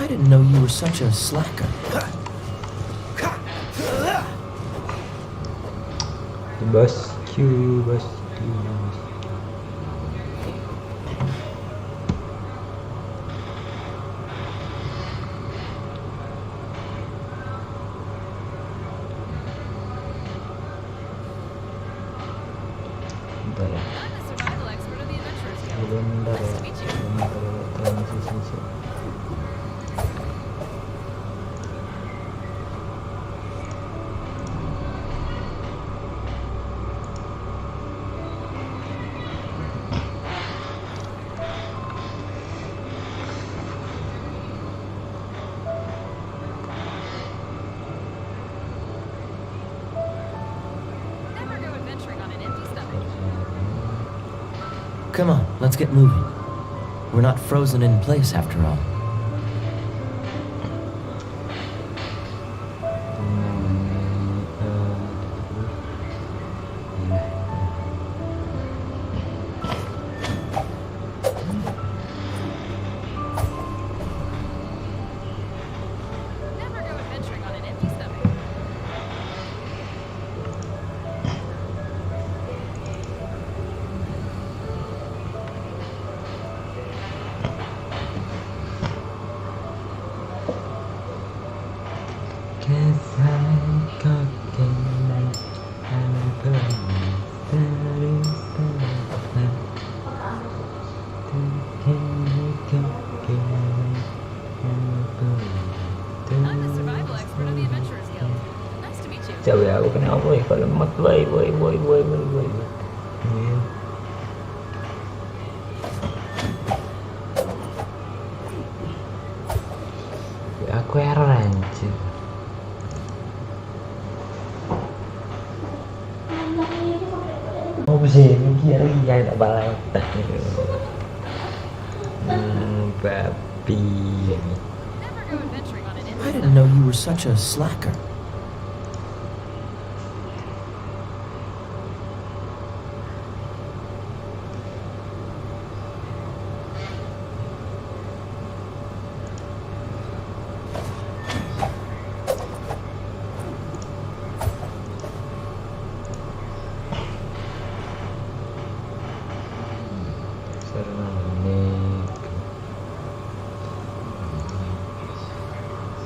I didn't know you were such a slacker. Bosku. Bentar ya. I'm the survival expert of the Adventurers Guild. Bentar Nice ya. to meet you. Bentar ya. Transisi. Never go adventuring on an empty stomach. Come on, let's get moving. We're not frozen in place after all. Never go adventuring on an empty stomach. I'm the survival expert of the Adventurers Guild. Nice to meet you. Chào ya, aku kenapa ya? Kalau lemak, woi. Ya, aku error anjir. Oh sih, mikir iya tak balas. Babi. Never go adventuring on an empty I stomach. didn't know you were such a slacker.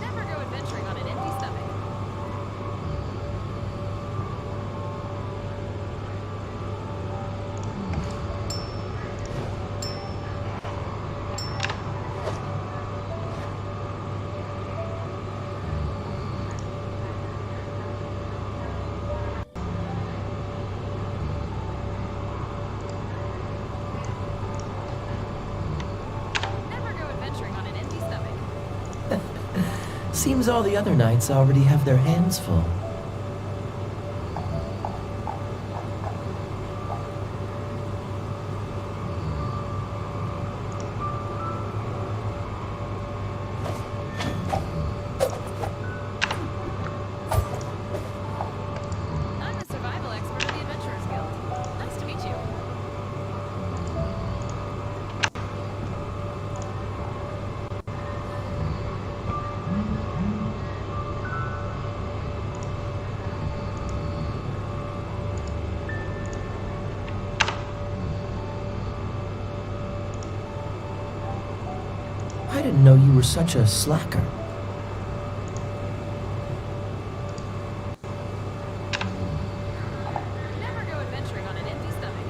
Never go adventuring on an empty stomach. Never go adventuring on an empty stomach. Seems all the other knights already have their hands full. I'm the survival expert of the Adventurers Guild. Nice to meet you. I didn't know you were such a slacker. Never go adventuring on an empty stomach.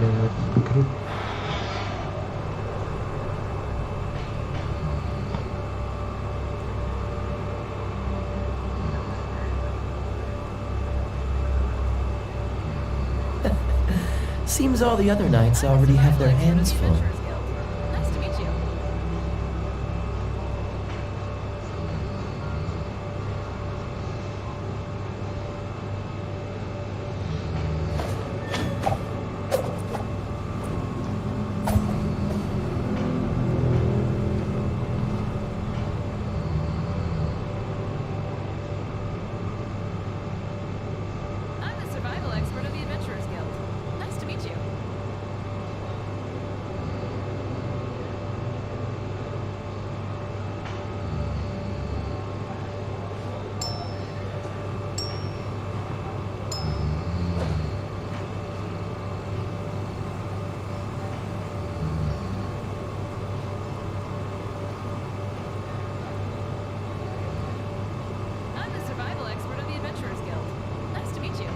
lewat grup. Seems all the other knights already have their hands full. Adventurers Guild. Nice to meet you. I'm the survival expert of the Adventurers Guild. Nice to meet you. I'm the survival expert of the Adventurers Guild. Nice to meet you.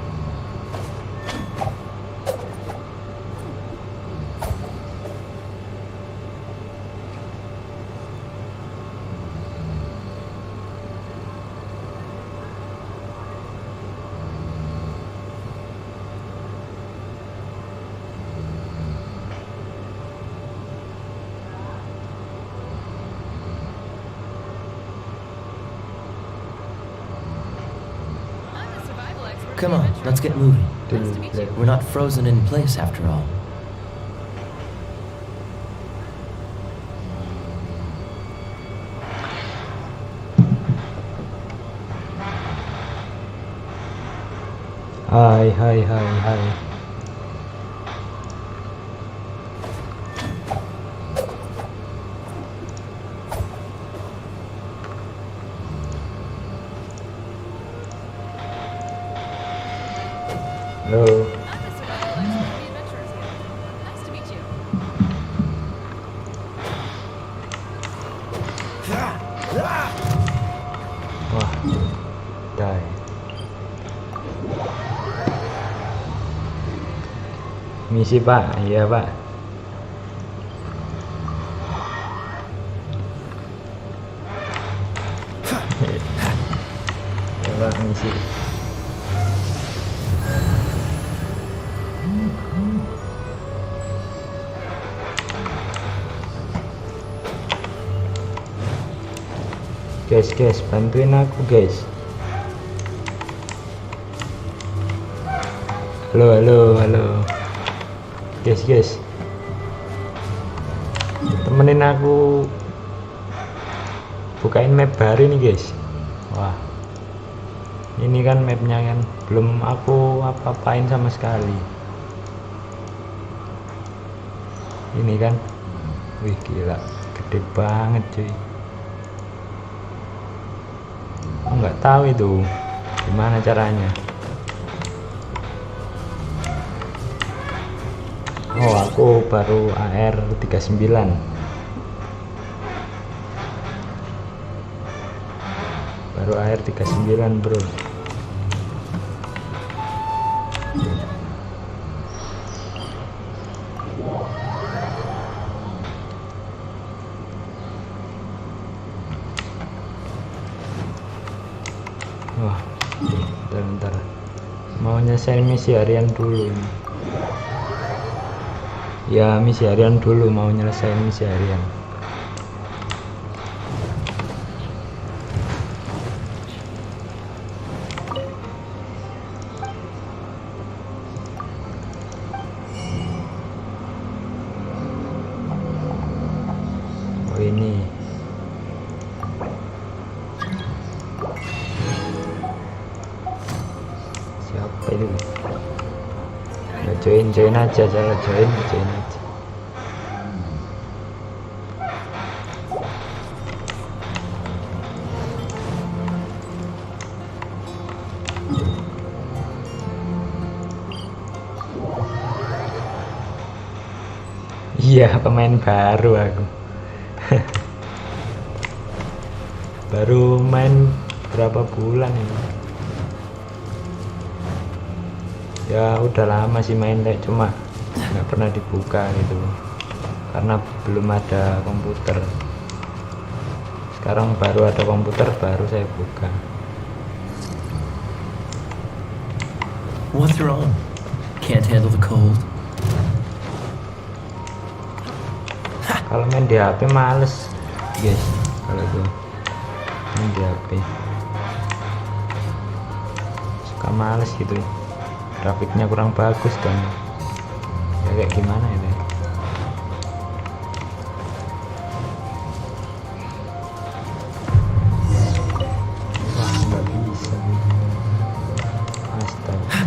I'm the survival expert. Come of the on, Adventurers let's get Guild. moving. Nice to meet you. We're not frozen in place after all. Hai. Halo. I'm the survival expert of the Adventurers Guild. Nice to meet you. Wah, die. Misi Pak, iya Pak. Ya Pak, misi. Guys, bantuin aku guys. Halo. Guys. Temenin aku bukain map baru nih guys. Wah. Ini kan mapnya kan belum aku apa-apain sama sekali. Ini kan. Wih gila, gede banget cuy. Aku nggak tahu itu gimana caranya. Oh, aku baru AR 39. Baru AR 39 bro. Wah, bentar. Mau nyelesain misi harian dulu ini. Ya, misi harian dulu, mau nyelesain misi harian. Oh ini. Siapa itu? Ya, join aja, cara join aja. Iya, pemain baru aku. Baru main berapa bulan ini. Ya udah lama sih main kayak, cuma nggak pernah dibuka gitu karena belum ada komputer. Sekarang baru ada komputer, baru saya buka. What's wrong? Can't handle the cold? Kalau main di HP males guys, kalau gue main di HP suka males gitu, grafiknya kurang bagus dan ya kayak gimana itu. Wah nggak bisa, astaga.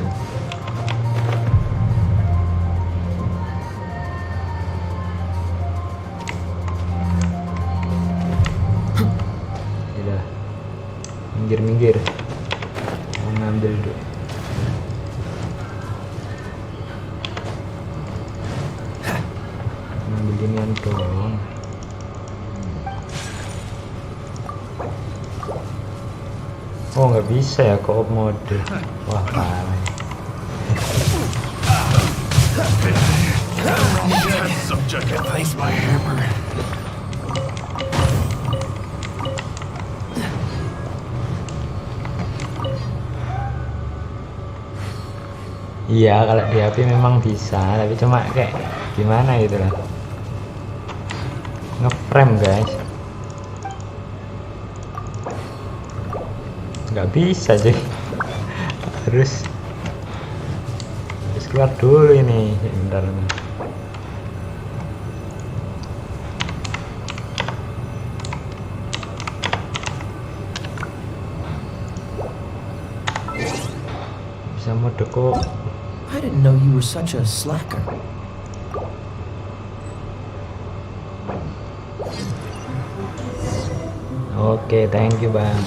Udah minggir mau ngambil dulu. Ngambil inian dong. Oh nggak bisa ya co-op mode. Wah parah. Subject replaced by hammer. Iya kalau di HP memang bisa, tapi cuma kayak gimana gitu lah, ngeframe guys, nggak bisa sih. harus keluar dulu ini, bentar. Bisa mode kok. I didn't know you were such a slacker. Oke, thank you bang.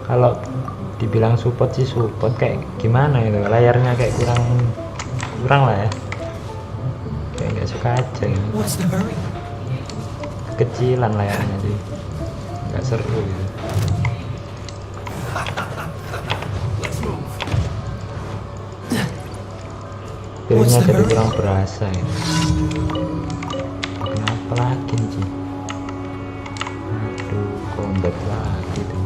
Kalau dibilang support sih support, kayak gimana itu, layarnya kayak kurang lah ya, kayak nggak suka aja gitu. What's the hurry? Kecilan layarnya sih, nggak seru gitu. Feelnya jadi kurang berasa ya. Kenapa lagi sih? Aduh, combat lagi tuh.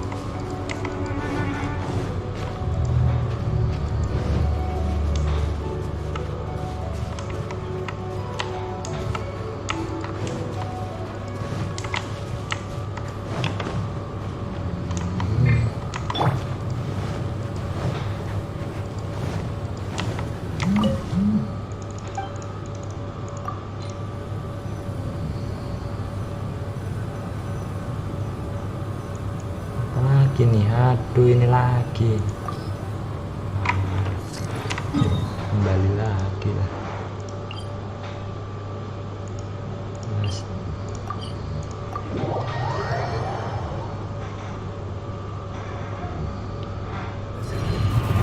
Nih, aduh ini lagi kembali lagi lah.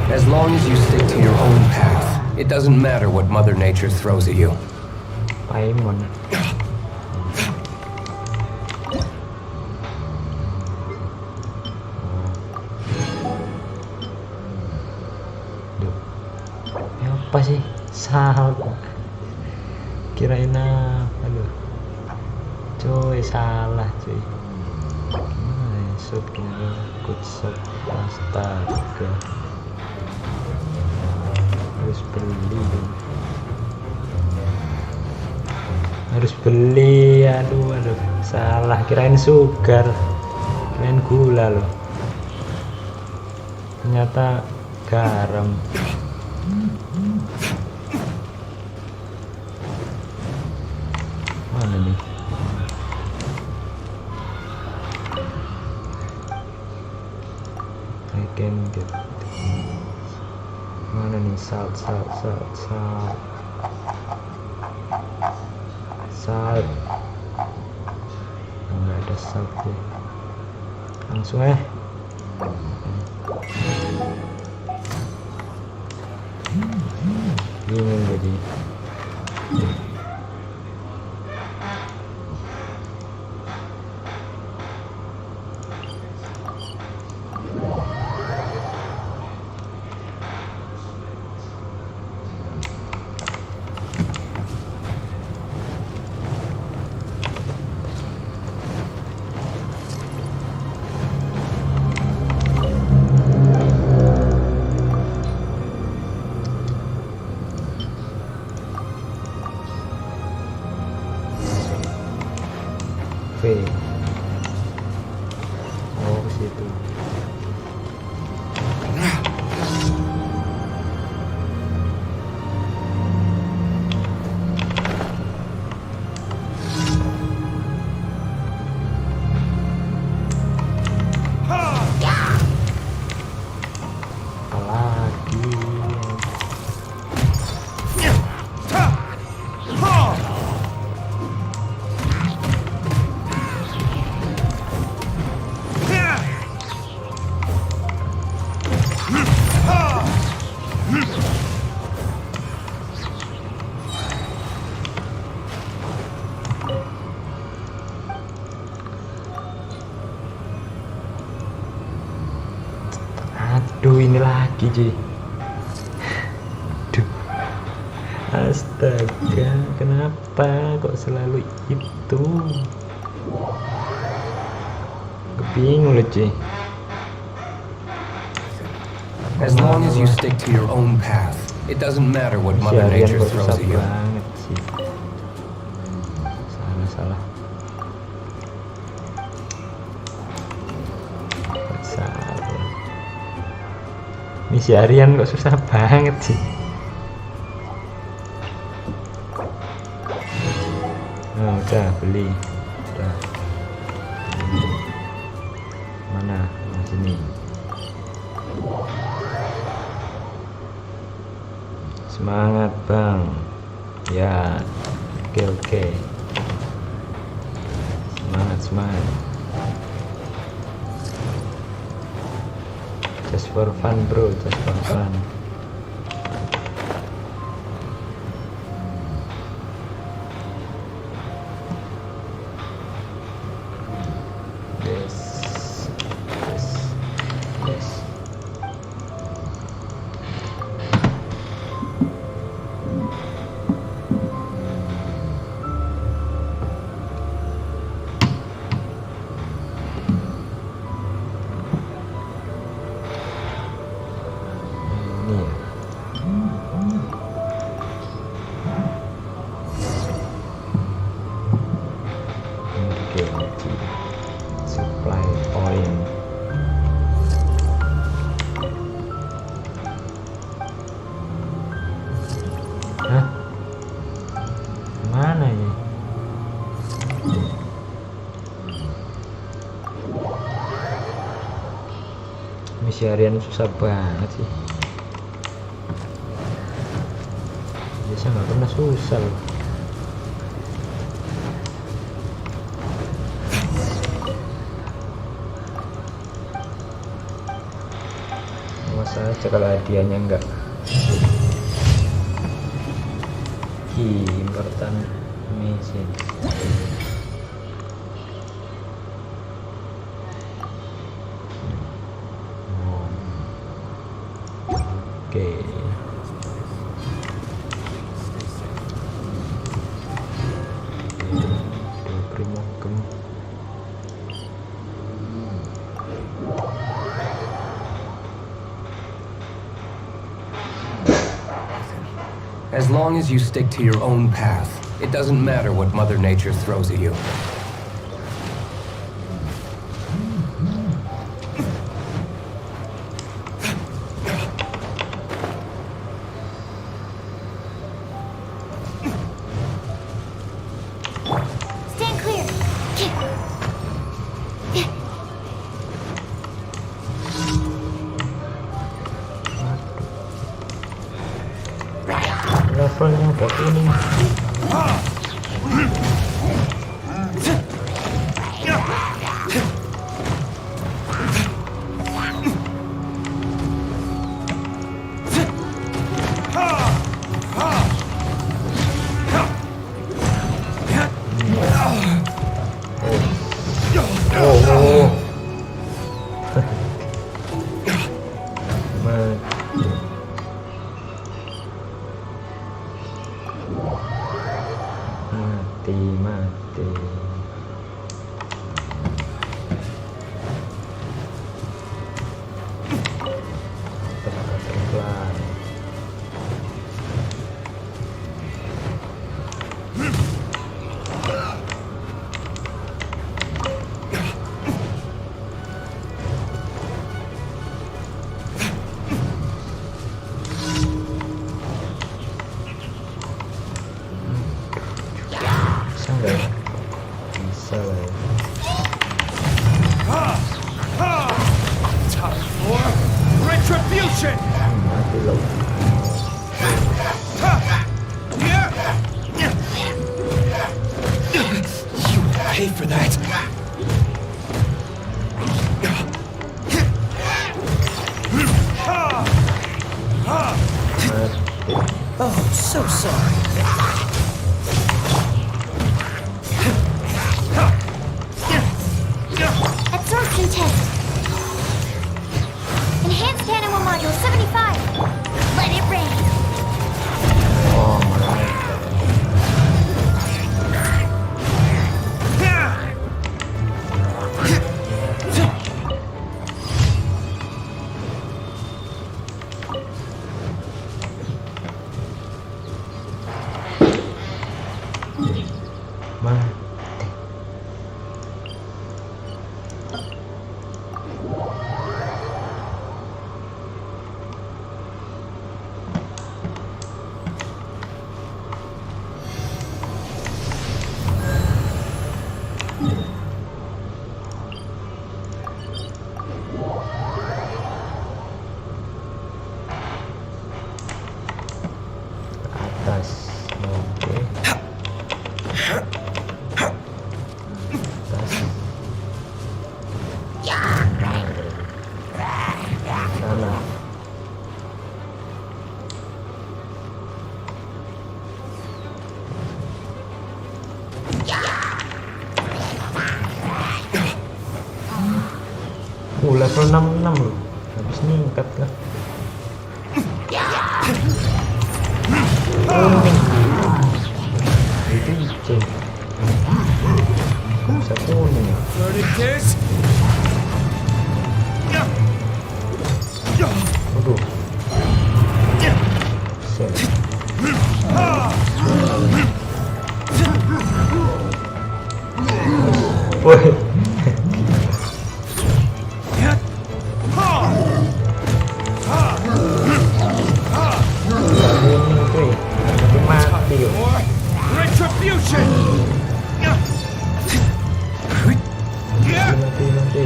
As long as you stick to your own path, it doesn't matter what Mother Nature throws at you. Paimon. Apa sih, salah kirain apa loh cuy, salah cuy. Gimana ya, shot gini, good shot, astaga, harus beli, aduh salah, kirain sugar, kirain gula loh, ternyata garam. Mana nih? I can get. Mana nih? Salt. Enggak ada salt deh. Langsung bingung jadi. situ. Apalagi aduh, ini lagi cuy. Aduh, astaga, kenapa kok selalu itu? Bingung loh cuy. As long as you stick to your own path, it doesn't matter what Mother Harian Nature kok throws susah at you. banget sih. Salah. Salah. Misi harian kok susah banget sih. Nah, udah beli. Udah. Mana? Nah, sini. Semangat bang. Ya. Oke. Semangat. Just for fun bro, just for fun. Yes. Ini ya. Oke, supply point. Hah? Mana ya? Misi harian susah banget sih. Biasa nggak pernah susah loh. Masa aja kalau hadiahnya enggak. Important message. Oke. As long as you stick to your own path, it doesn't matter what Mother Nature throws at you. Stand clear. Levelnya udah kuning. Oh. Oh, so sorry. Absorption test. Enhanced animal module 75. Let it rain. Oh my. Mati. Atas, oke. Atas. Sana. Level 66 loh. Habis ningkat lah. Kuning. Itu hijau. Bisa kuning. Aduh. Set. Woi. Mati yuk. Retribution! Mati.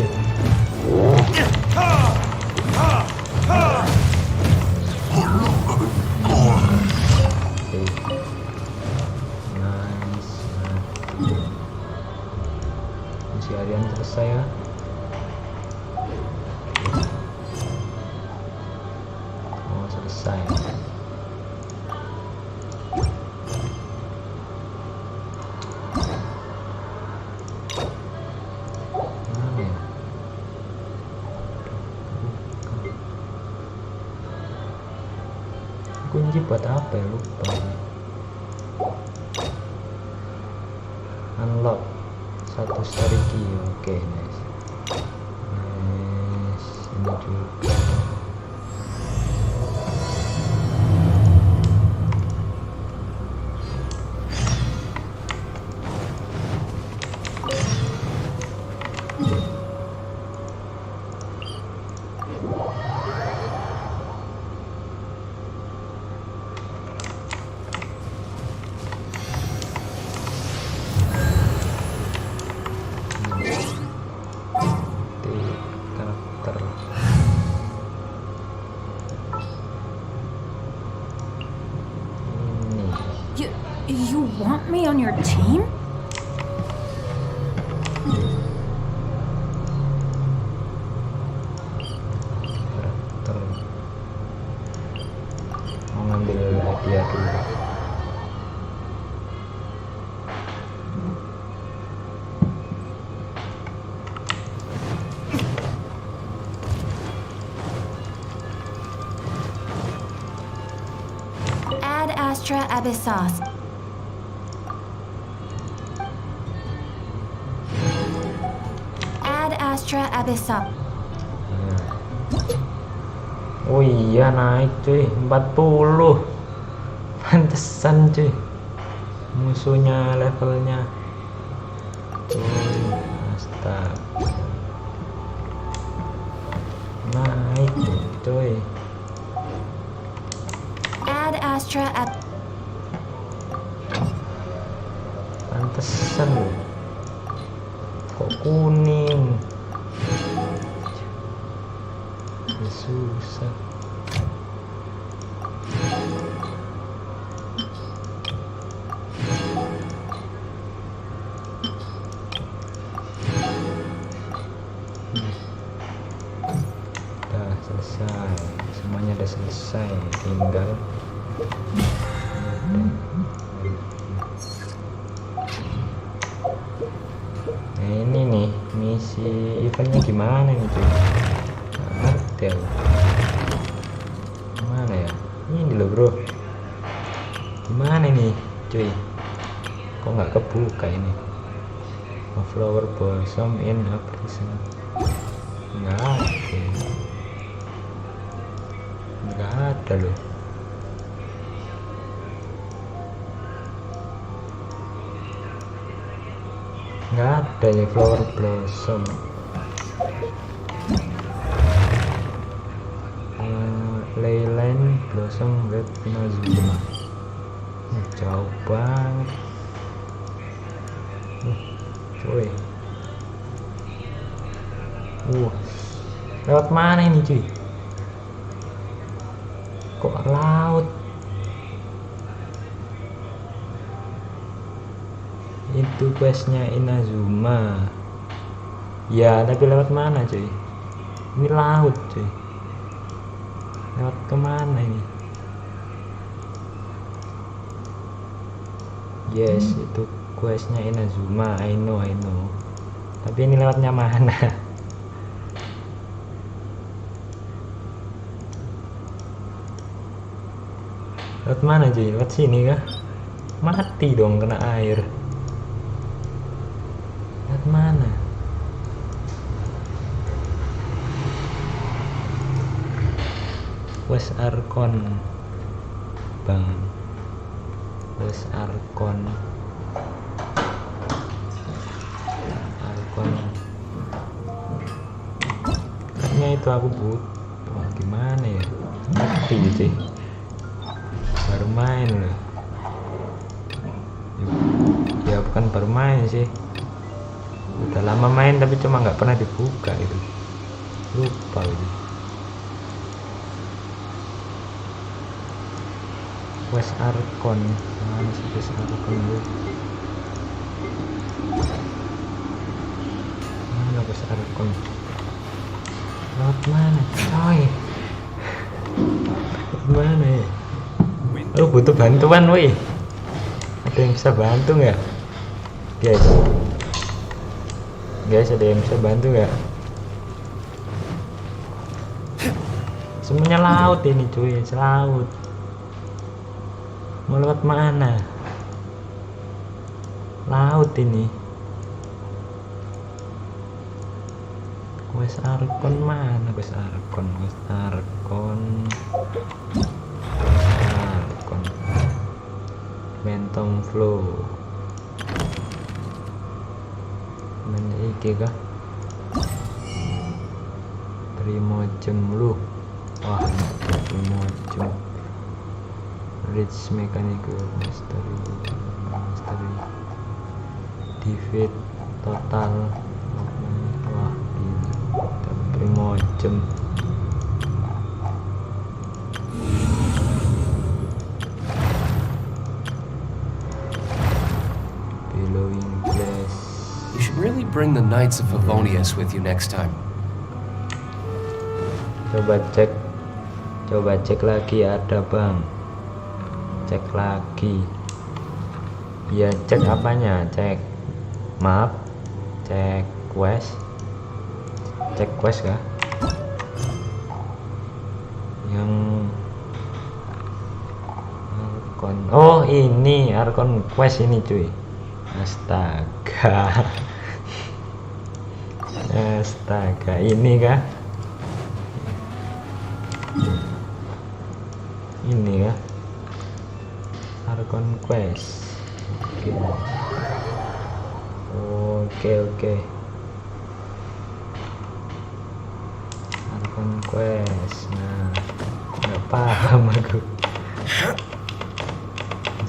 Nice. Misi harian selesai ya. Oh, selesai. Mana ya? Kunci buat apa ya, lupa. Unlock 1 star key. Oke, nice. Ini juga. Karakter. Ini You want me on your team? karakter. Mau ngambil hadiah dulu. Ad Astra Abyssos. Ad Astra Abyssos. Oh iya, naik cuy, 40. Pantesan cuy, musuhnya levelnya cuy. Astaga, naik cuy. Ad Astra Ab. Pantesan kok kuning. Susah. Udah selesai, semuanya udah selesai, tinggal Nah ini nih misi eventnya gimana nih cuy, nggak ngerti aku. Gimana ya ini loh bro, gimana nih cuy, kok nggak kebuka ini. A flower blossom in a prison, nggak ada loh. Nggak ada ya flower blossom. Leyline blossom red pinazuma. Jauh banget. Cuy. Lewat mana ini cuy? Kok laut? Itu questnya Inazuma. Ya, tapi lewat mana cuy? Ini laut cuy. Lewat kemana ini? Yes, itu questnya Inazuma. I know. Tapi ini lewatnya mana? Lewat mana cuy? Lewat sini kah? Mati dong kena air. Lewat mana? West Arkon bang, West Arkon kayaknya itu aku butuh. Gimana ya, mati gitu baru main loh ya, bukan baru main sih, udah lama main tapi cuma nggak pernah dibuka itu, lupa gitu. West Arkon mana sih West Arkon lu? Mana West Arkon? Lewat mana coy? Lewat mana ya? Lu butuh bantuan woi, ada yang bisa bantu nggak guys, ada yang bisa bantu nggak? Semuanya laut ini cuy, laut. Mau lewat mana? Laut ini. West Arkon mana? West Arkon. Mentong flow. Mana iki kah? Primojem lu. Wah, Primojem. Rich mechanical mastery. Defeat total. Wah, gila. Primojem. You should really bring the Knights of Favonius with you next time. Coba cek lagi ada bang. Cek lagi. Ya cek apanya? Cek map, cek quest kah? Yang Arkon. Oh ini Arkon quest ini cuy. Astaga. Ini kah? Ini kah? Arkon quest. Oke. Arkon quest. Nah, nggak paham aku.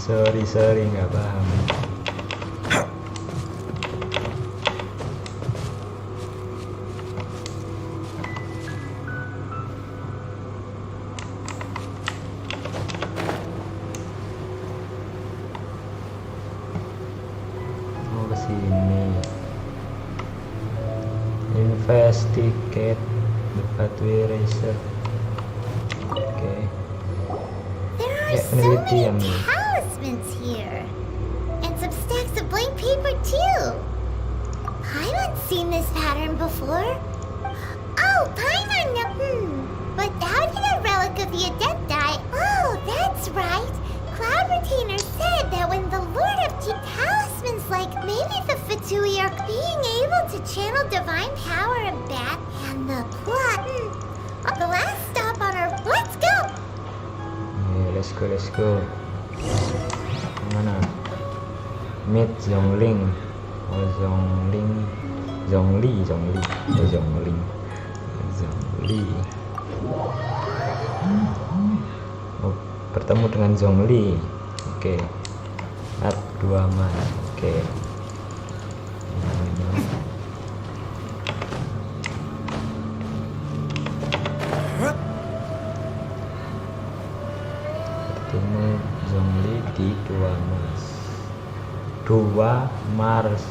Sorry nggak paham. Investigate the pathway racer. Okay. There Kayak so many penelitian nih. talismans here. And some stacks of blank paper too. Paimon's seen this pattern before. Oh, Paimon! But how did a relic of the adept die? Oh, that's right. Cloud Retainer said that when the Lord of Talismans, like maybe the Fatui, are being able to channel divine power and bat, and the plot. The last stop on our. Let's go! Yeah, let's go. Mana? Meet Zhongling. Oh, Zhongli. Oh, bertemu dengan Zhongli. Oke. At 2 Mas. Oke. Bertemu Zhongli di 2 Mars. 2 Mars.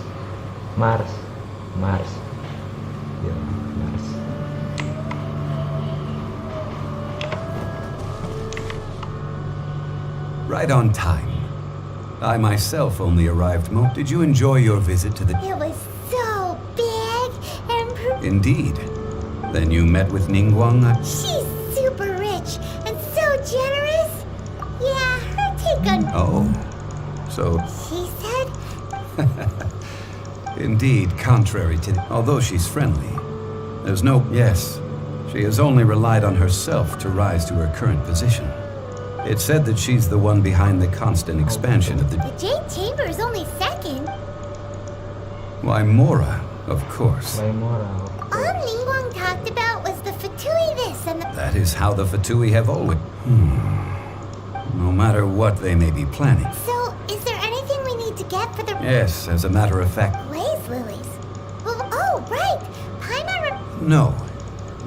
Ya, Mars. Right on time. I myself only arrived Did you enjoy your visit to the... It was so big and. Indeed. Then you met with Ningguang? She's super rich and so generous. Yeah, her take on. Oh. So... She said. Indeed, contrary to... Although she's friendly, there's no... Yes. She has only relied on herself to rise to her current position. It's said that she's the one behind the constant expansion of the... The Jade Chamber is only second. Why, Mora, of course. All Ningguang talked about was the Fatui this and the. That is how the Fatui have always... No matter what they may be planning. So, is there anything we need to get for the. Yes, as a matter of fact... Blaze lilies? Well, oh, right! Paimon. No.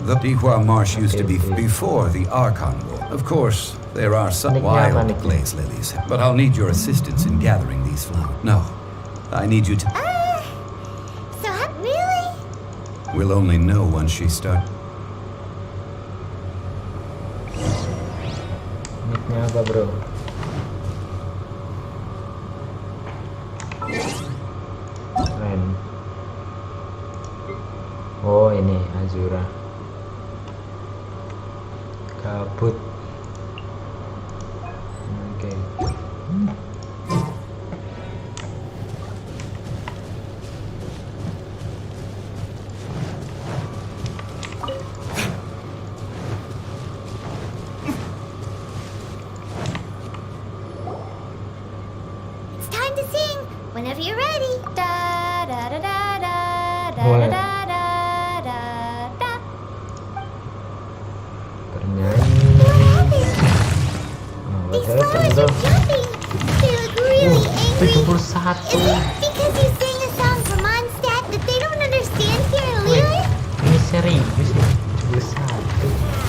The Dihua Marsh used to be before the Archon War. Of course, there are some wild blaze lilies, but I'll need your assistance in gathering these flowers. No, I need you to... So, really? We'll only know once she starts. Nicknya apa, bro? Keren. Oh, ini Azura. Kabut. Oke. It's time to sing. Whenever you're ready. Da da da da da da Boleh. da da da da. Bernyanyi. What happened? Oh, These padahal flowers bener. are jumping. They look really angry. 71. Is it because you sang a song for Mondstadt that they don't understand here in Leland? Ini serius nih. 71.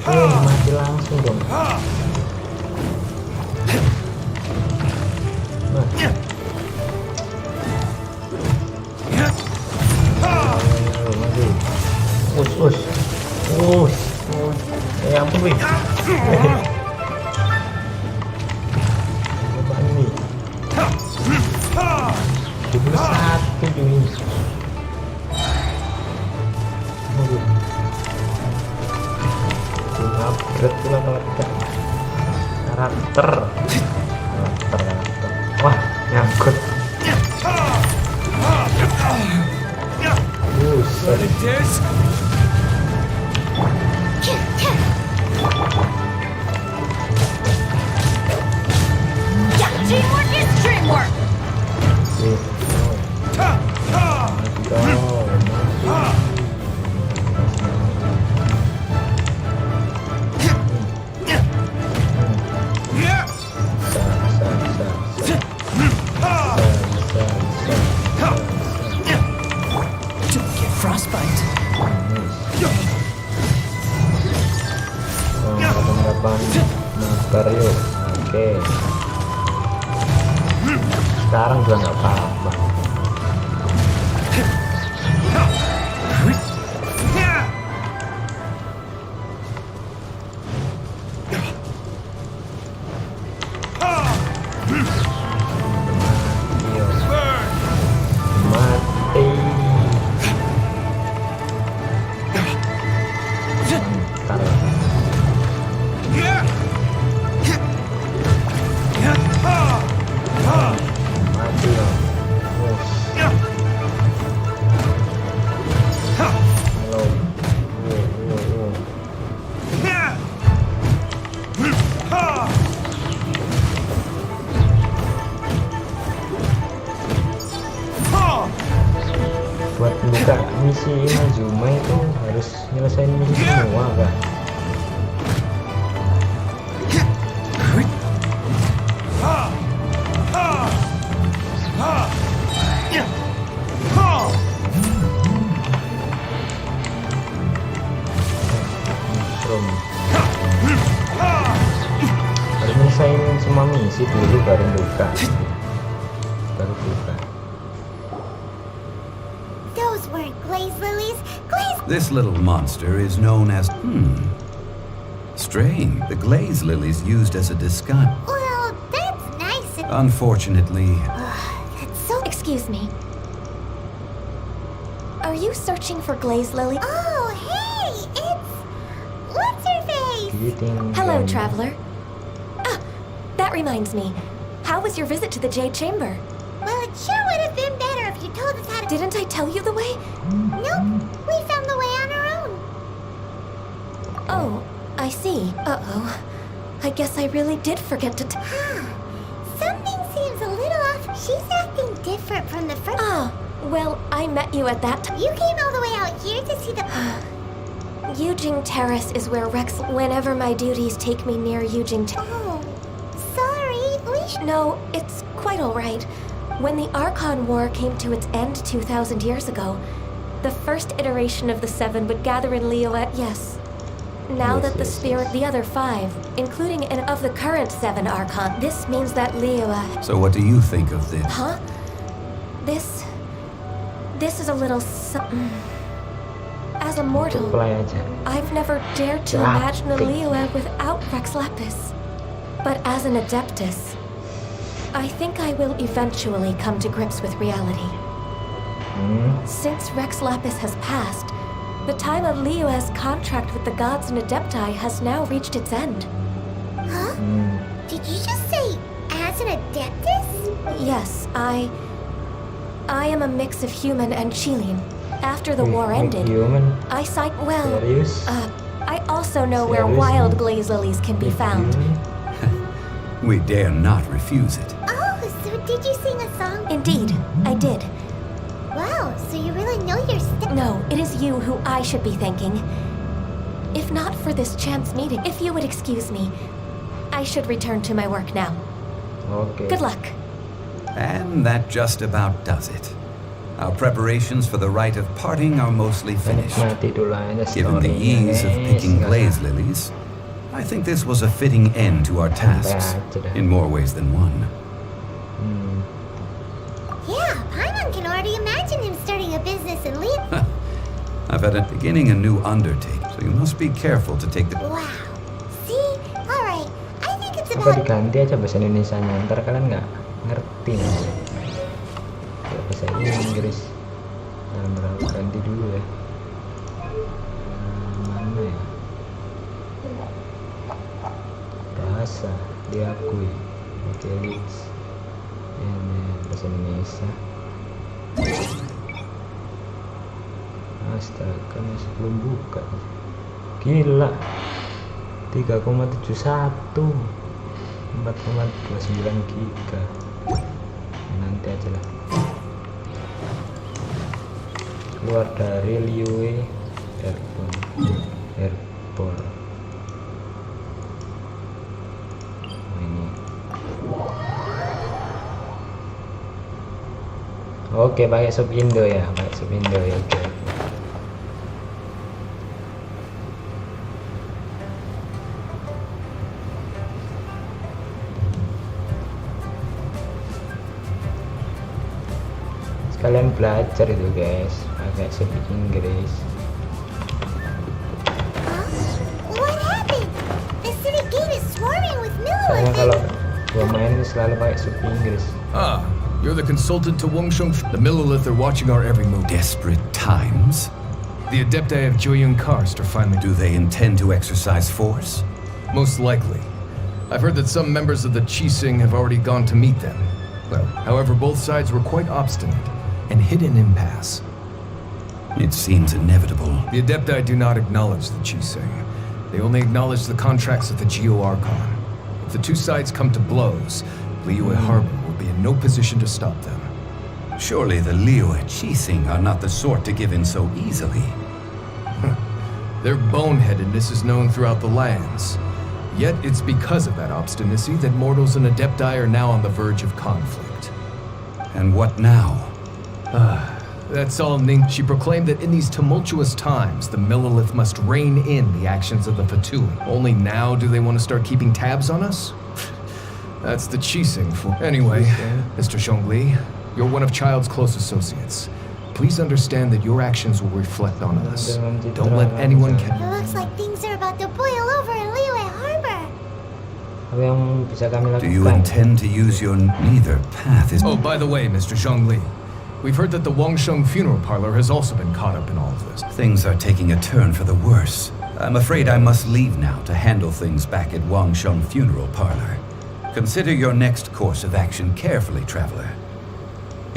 Mati langsung dong. Nah. Ayo, mati. Us. Ya ampun, wih. Apaan ini? 71 cuy. Waduh. Upgrade pula karakter. Wah, nyangkut. But it is... Yeah, teamwork is dreamwork. Don't get frostbite. Kapan mabar yuk. Oke. Sekarang juga nggak apa-apa. misi Inazuma itu harus nyelesain misi semua kan? Harus nyelesain semua misi dulu baru buka. Those weren't glaze lilies. Glaze. This little monster is known as... Strange. The glaze lilies used as a disguise. Well, that's nice. Unfortunately, That's so. Excuse me. Are you searching for glaze lily? Oh, hey, it's what's her face? Hello, traveler. Ah, that reminds me. How was your visit to the Jade Chamber? Well, it sure would have been better if you told us how to. Didn't I tell you the way? Nope, we found the way on our own. Oh, I see. Uh-oh. I guess I really did forget to Something seems a little off. She's acting different from the first. Ah, well, I met you at that time. You came all the way out here to see the. Yujing Terrace is where Rex... Whenever my duties take me near Yujing Terrace... Oh, sorry. We should. No, it's quite all right. When the Archon War came to its end 2,000 years ago, the first iteration of the Seven would gather in Liyue. Yes. Now that the spirit, the other 5, including an of the current 7 Archon, this means that Liyue... so what do you think of this? Huh? This is a little... As a mortal, Play aja. I've never dared to imagine a Liyue without Rex Lapis. But as an Adeptus, I think I will eventually come to grips with reality. Since Rex Lapis has passed, the time of Liyue's contract with the gods and Adepti has now reached its end. Huh? Did you just say as an adeptus? Yes, I am a mix of human and Chilean. After the war ended, Human? I signed... Well, Serious? I also know where Seriously? wild glaze lilies can be found. We dare not refuse it. Oh, so did you sing a song? Indeed, I did. Wow, so you really know your stuff. No, it is you who I should be thanking. If not for this chance meeting, if you would excuse me, I should return to my work now. Oke. Good luck. And that just about does it. Our preparations for the rite of parting are mostly finished. Nikmati dulu aja Given the story-nya, ease of guys. picking Nggak glaze lilies, I think this was a fitting end to our tasks, in more ways than one. Yeah, Paimon can already imagine him starting a business and leave. I've had beginning a new undertaking, so you must be careful to take the... Wow. See? Alright, I think it's Apa about. diganti aja bahasa Indonesianya, ntar kalian nggak ngerti nih. Kayak bahasa Inggris. Nah, ganti dulu ya. Mana ya? Bahasa diakui. Oke, Leeds. Ini bahasa Indonesia. Astaga, masih belum buka. Gila. 3,71 4,29 giga. Nanti aja lah. Keluar dari Liyue Airport. Ini. Oke, pakai sub Indo ya, pakai sub Indo ya. Oke. Sekalian belajar itu guys, pakai sub Inggris. What happened? The city gate is swarming with Soalnya Miller. kalau gua main itu selalu pakai sub Inggris. Ah, you're the consultant to Wangsheng. The Millilith are watching our every move. Desperate times? The Adepti of Joyun Karst are finally... Do they intend to exercise force? Most likely. I've heard that some members of the Qixing have already gone to meet them. Well, however, both sides were quite obstinate and hit an impasse. It seems inevitable. The Adepti do not acknowledge the Qixing. They only acknowledge the contracts of the Geo Archon. If the two sides come to blows, Liyue Harbor will be in no position to stop them. Surely the Liyue at Qixing are not the sort to give in so easily. Their boneheadedness is known throughout the lands. Yet it's because of that obstinacy that mortals and adepti are now on the verge of conflict. And what now? That's all Ning. She proclaimed that in these tumultuous times, the Millelith must rein in the actions of the Fatui. Only now do they want to start keeping tabs on us? That's the Qixing for. Anyway, Mr. Zhongli, you're one of Child's close associates. Please understand that your actions will reflect on us. Don't let anyone It looks like things are about to boil over in Liyue Harbor. Apa yang bisa kami lakukan? Do you intend to use your neither path is... Oh, by the way, Mr. Zhongli, we've heard that the Wangsheng funeral parlor has also been caught up in all of this. Things are taking a turn for the worse. I'm afraid I must leave now to handle things back at Wangsheng funeral parlor. Consider your next course of action carefully, traveler.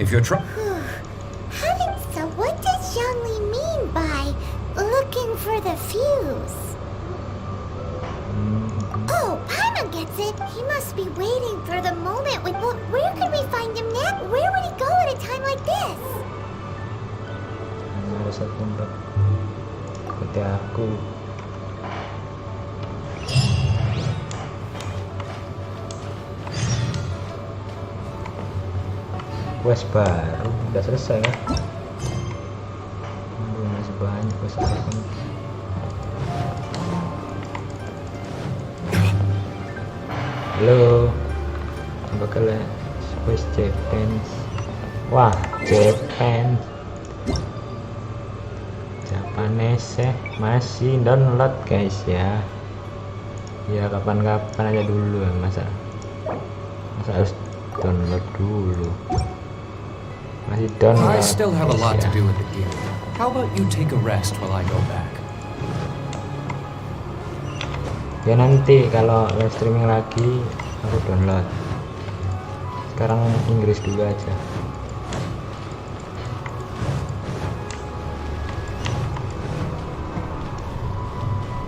If you're Heavens, so what does Zhongli mean by looking for the fuse? Oh, Paimon gets it. He must be waiting for the moment when. Well, where could we find him next? Where would he go at a time like this? Ada satu tempat. Ikuti aku. Quest baru udah selesai ya. Masih banyak quest apa. Halo, bakal quest Japan. Wah, Japan. Japanese masih download guys ya. Ya kapan-kapan aja dulu ya, masa harus download dulu. Masih download. I still have a lot to guys, do with the game. How about you take a rest while I go back? Ya nanti kalau live streaming lagi aku download. Sekarang Inggris dulu aja.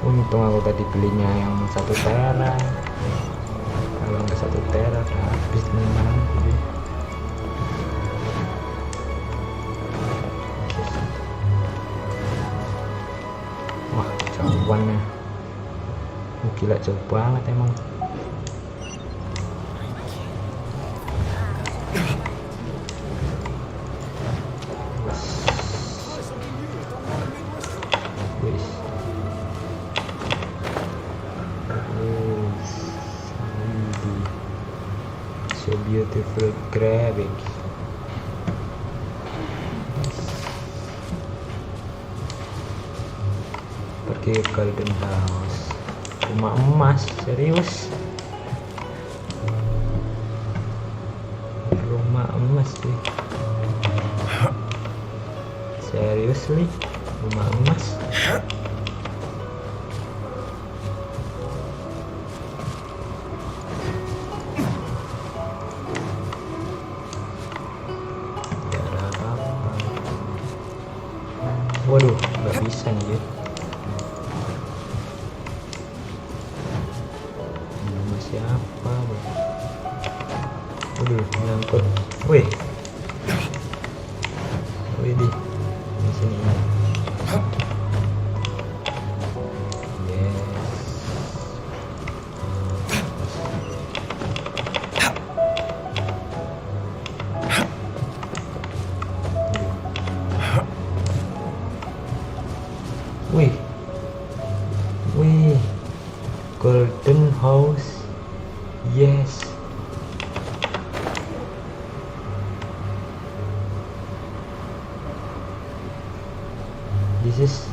Untung aku tadi belinya yang 1 tera. Kalau nggak 1 tera udah habis teman-teman. Wah, jauhannya gila, jauh banget emang. Wis. So beautiful graphics. Pergi ke Golden House, rumah emas. Serius, rumah emas sih. Seriously, rumah emas. Waduh, nggak bisa nih ya. Nama siapa? Waduh, nyangkut. Wih, wih di sini. Yes. Wih, wih, Golden House, yes. This is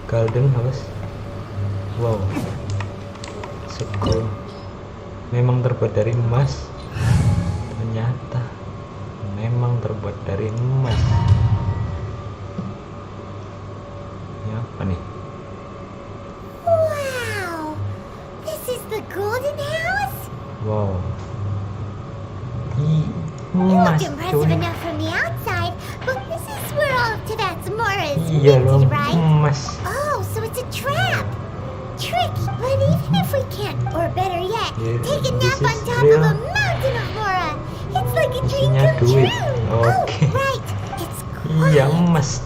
Golden House. Wow, so cool. Memang terbuat dari emas. Ternyata memang terbuat dari emas. Apa nih? Wow, this is the Golden House. Wow. You Emas, look impressive cuy. enough from the outside, but this is where all of Tabatsumora is Iya loh, minted, right? emas. Oh, so it's a trap. Tricky, but even if we can't, or better yet, Yeah, take a this nap on is top real. of a mountain of Mora, it's like a dream Isinya come duit. true. Oke. Right. It's Iya emas.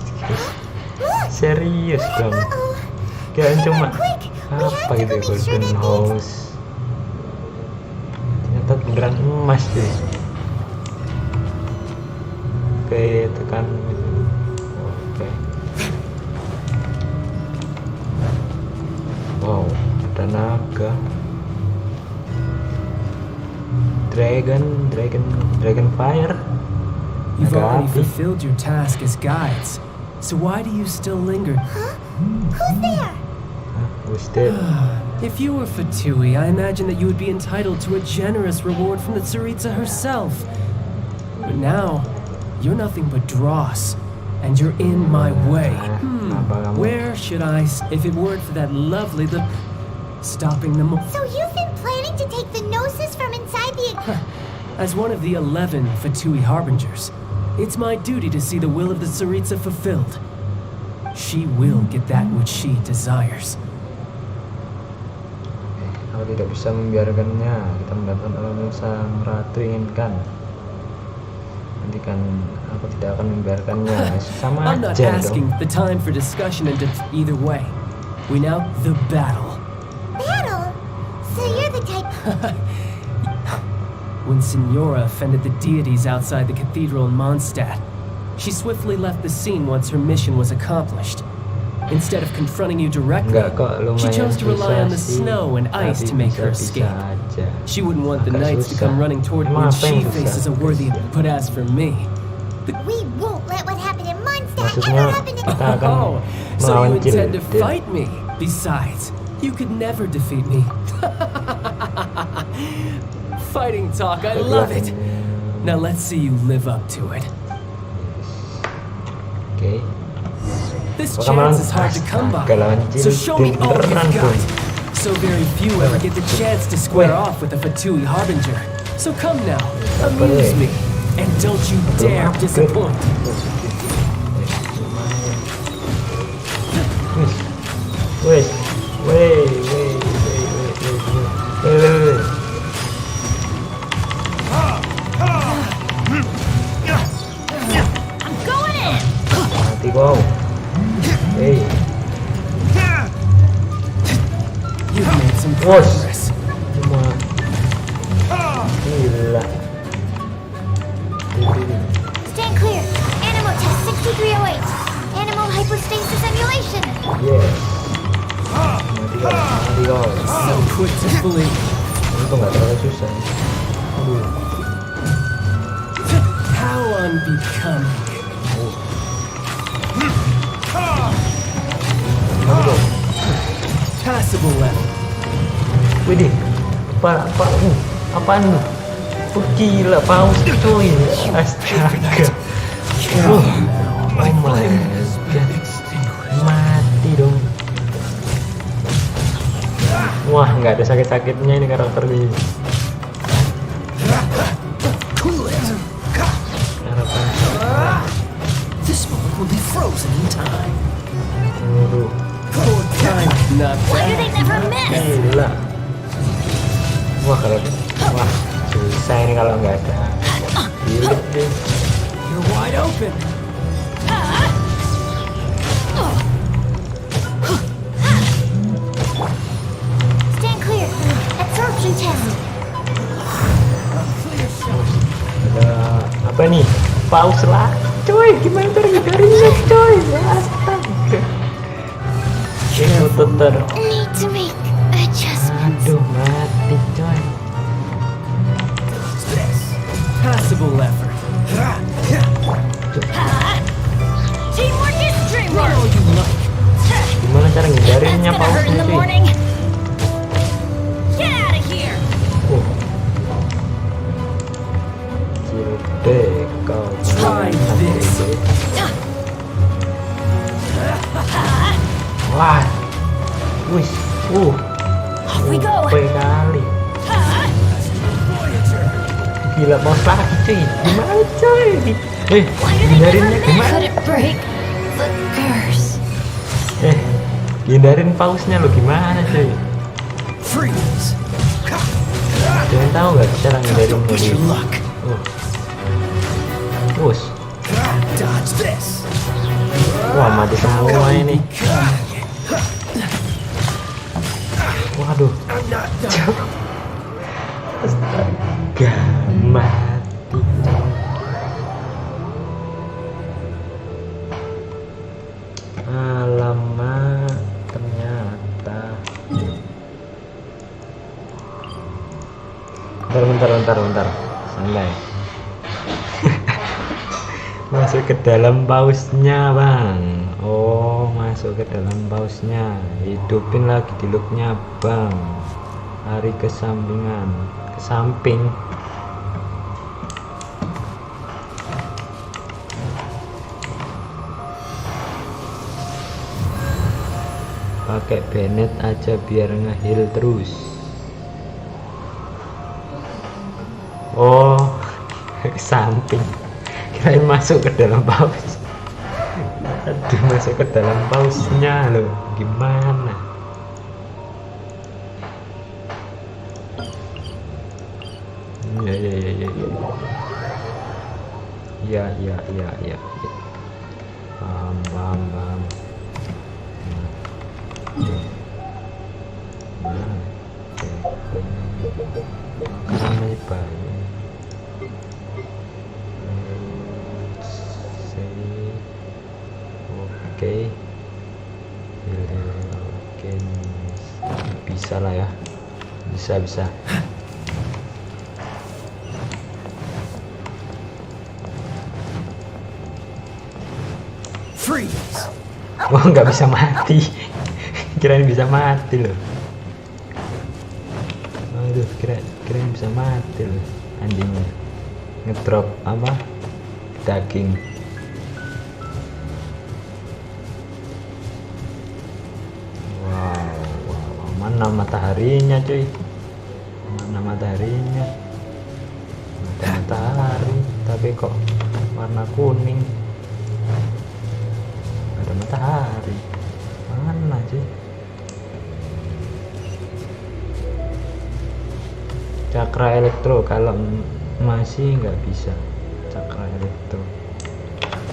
Serius dong. Kirain cuma apa gitu ya, golden house. Ternyata beneran emas cuy. Oke, tekan. Oke. Wow, ada naga. Dragon fire. You've Naga already api. fulfilled your task as guides, so why do you still linger? Who's there? Who's that? If you were Fatui, I imagine that you would be entitled to a generous reward from the Tsaritsa herself. But now, you're nothing but dross, and you're in my way. Where should I, if it weren't for that lovely stopping them? So you've been planning to take the gnosis from inside the... As one of the 11 Fatui harbingers, it's my duty to see the will of the Tsaritsa fulfilled. She will get that which she desires. Aku tidak bisa membiarkannya. Kita mendapatkan alam yang sang ratu inginkan. Nanti kan aku tidak akan membiarkannya. Sama I'm not aja asking dong. the time for discussion and either way. We now the battle. Battle? So you're the type... When Signora offended the deities outside the cathedral in Mondstadt, she swiftly left the scene once her mission was accomplished. Instead of confronting you directly, Enggak kok, she lumayan chose to rely susah on the sih. snow and ice Tapi to make her bisa-bisa escape. aja. She wouldn't want the Agak knights to susah. come running toward her Emang when apa she yang susah? faces a worthy. But as for me, We won't let what happened in Mondstadt Maksudnya ever happen kita again. akan oh, so melawan you intend to Gensin. fight me? Besides, you could never defeat me. Fighting talk, I love it. Now let's see you live up to it. Oke. This Baka malang chance is hard to come by, astaga, lawan so show me all you've beneran, got. Bun. So very few ever get the chance to square off with a Fatui harbinger. So come now, amuse me, and don't you dare disappoint. Wes, weh. I'm going in! Mati kau. Hey, You've made some Wos. progress. cuma gila. Stand clear. Animal test 6308. Animal hypostasis emulation. Yes. Mati kau. So quick to believe. Itu nggak terlalu susah. How unbecoming. Passable level. Widih, apaan lu? Oh gila, paus cuy. Astaga. Oh my god. Mati dong. Wah, nggak ada sakit-sakitnya ini karakter ini. Harapan. This moment will be frozen in time. Waduh, Poor time. Not Why do bad. they never miss? gila. Wah, susah ini kalau nggak ada. Gila deh. You're wide open. Stand clear. Absorption test. Ada apa nih? Paus lah, coy. Gimana terhindarinnya, coy? Astaga. Itu tetap. Need to make adjustments. Aduh, mati, coy. Passable effort. Teamwork is dreamwork! All you like. Gimana cara That's ngindarinnya gonna paus hurt in the cuy? morning! Get out of here! Oh. Gile kau. Try this. Wah. Wih. Off we go! OP kali. Gila, paus lagi cuy. Gimana coy? Why do they Hindarinnya never miss? gimana? Could it break the curse? Hindarin pausnya lo gimana cuy? Freeze! Jangan tahu nggak cara ngindarin Don't push mobil. your luck. Bus. bentar. Santai. Masuk ke dalam pausnya, Bang. Oh, masuk ke dalam pausnya. Hidupin lagi di looknya, Bang. Lari ke sampingan, ke samping. Pakai bayonet aja biar ngeheal terus. Oh, ke samping. Kirain masuk ke dalam paus. Aduh, masuk ke dalam pausnya loh. Gimana? Ya. Paham. Oke, bisa lah ya, bisa. Freeze! Wah, nggak bisa mati. Kirain bisa mati loh. Aduh, kirain bisa mati loh anjingnya. Ngedrop apa? Daging. Wow, mana mataharinya cuy? Mana mataharinya? Ada matahari, tapi kok warna kuning? Ada matahari. Mana cuy? Cakra elektro, kalau masih nggak bisa. Cakra elektro.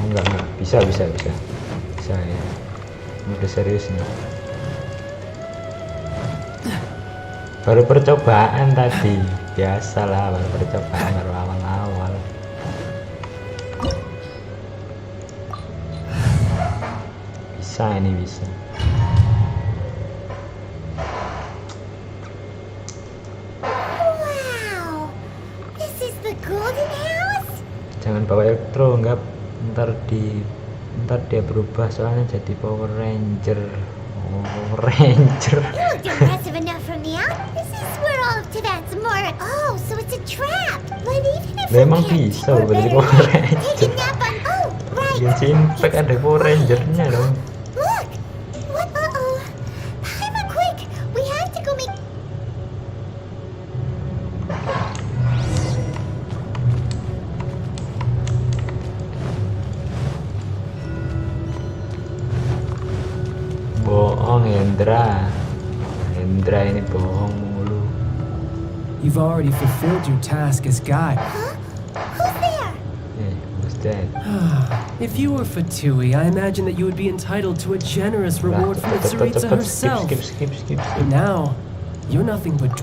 Enggak, bisa ya. Udah serius nih. Baru percobaan tadi, biasalah baru percobaan, baru awal-awal. Bisa. Wow, this is the golden house. Jangan bawa elektro, nggak ntar dia berubah soalnya jadi Power Ranger. You looked impressive enough from the out. This is where all of Tibet's more. Oh, so it's a trap. But even if Memang we bisa can't, or berarti better Power yet, Ranger. take a nap on. Oh, right. Gensin Impact ada Power Rangernya dong. Look. What? Uh-oh. Paimon, quick. We have to go make. Bohong Hendra ini bohong mulu. You've already fulfilled your task as guide. Who's there? Who's that? If you were Fatui, I imagine that you would be entitled to a generous reward from the Tsaritsa herself. Skip. But now, you're nothing but.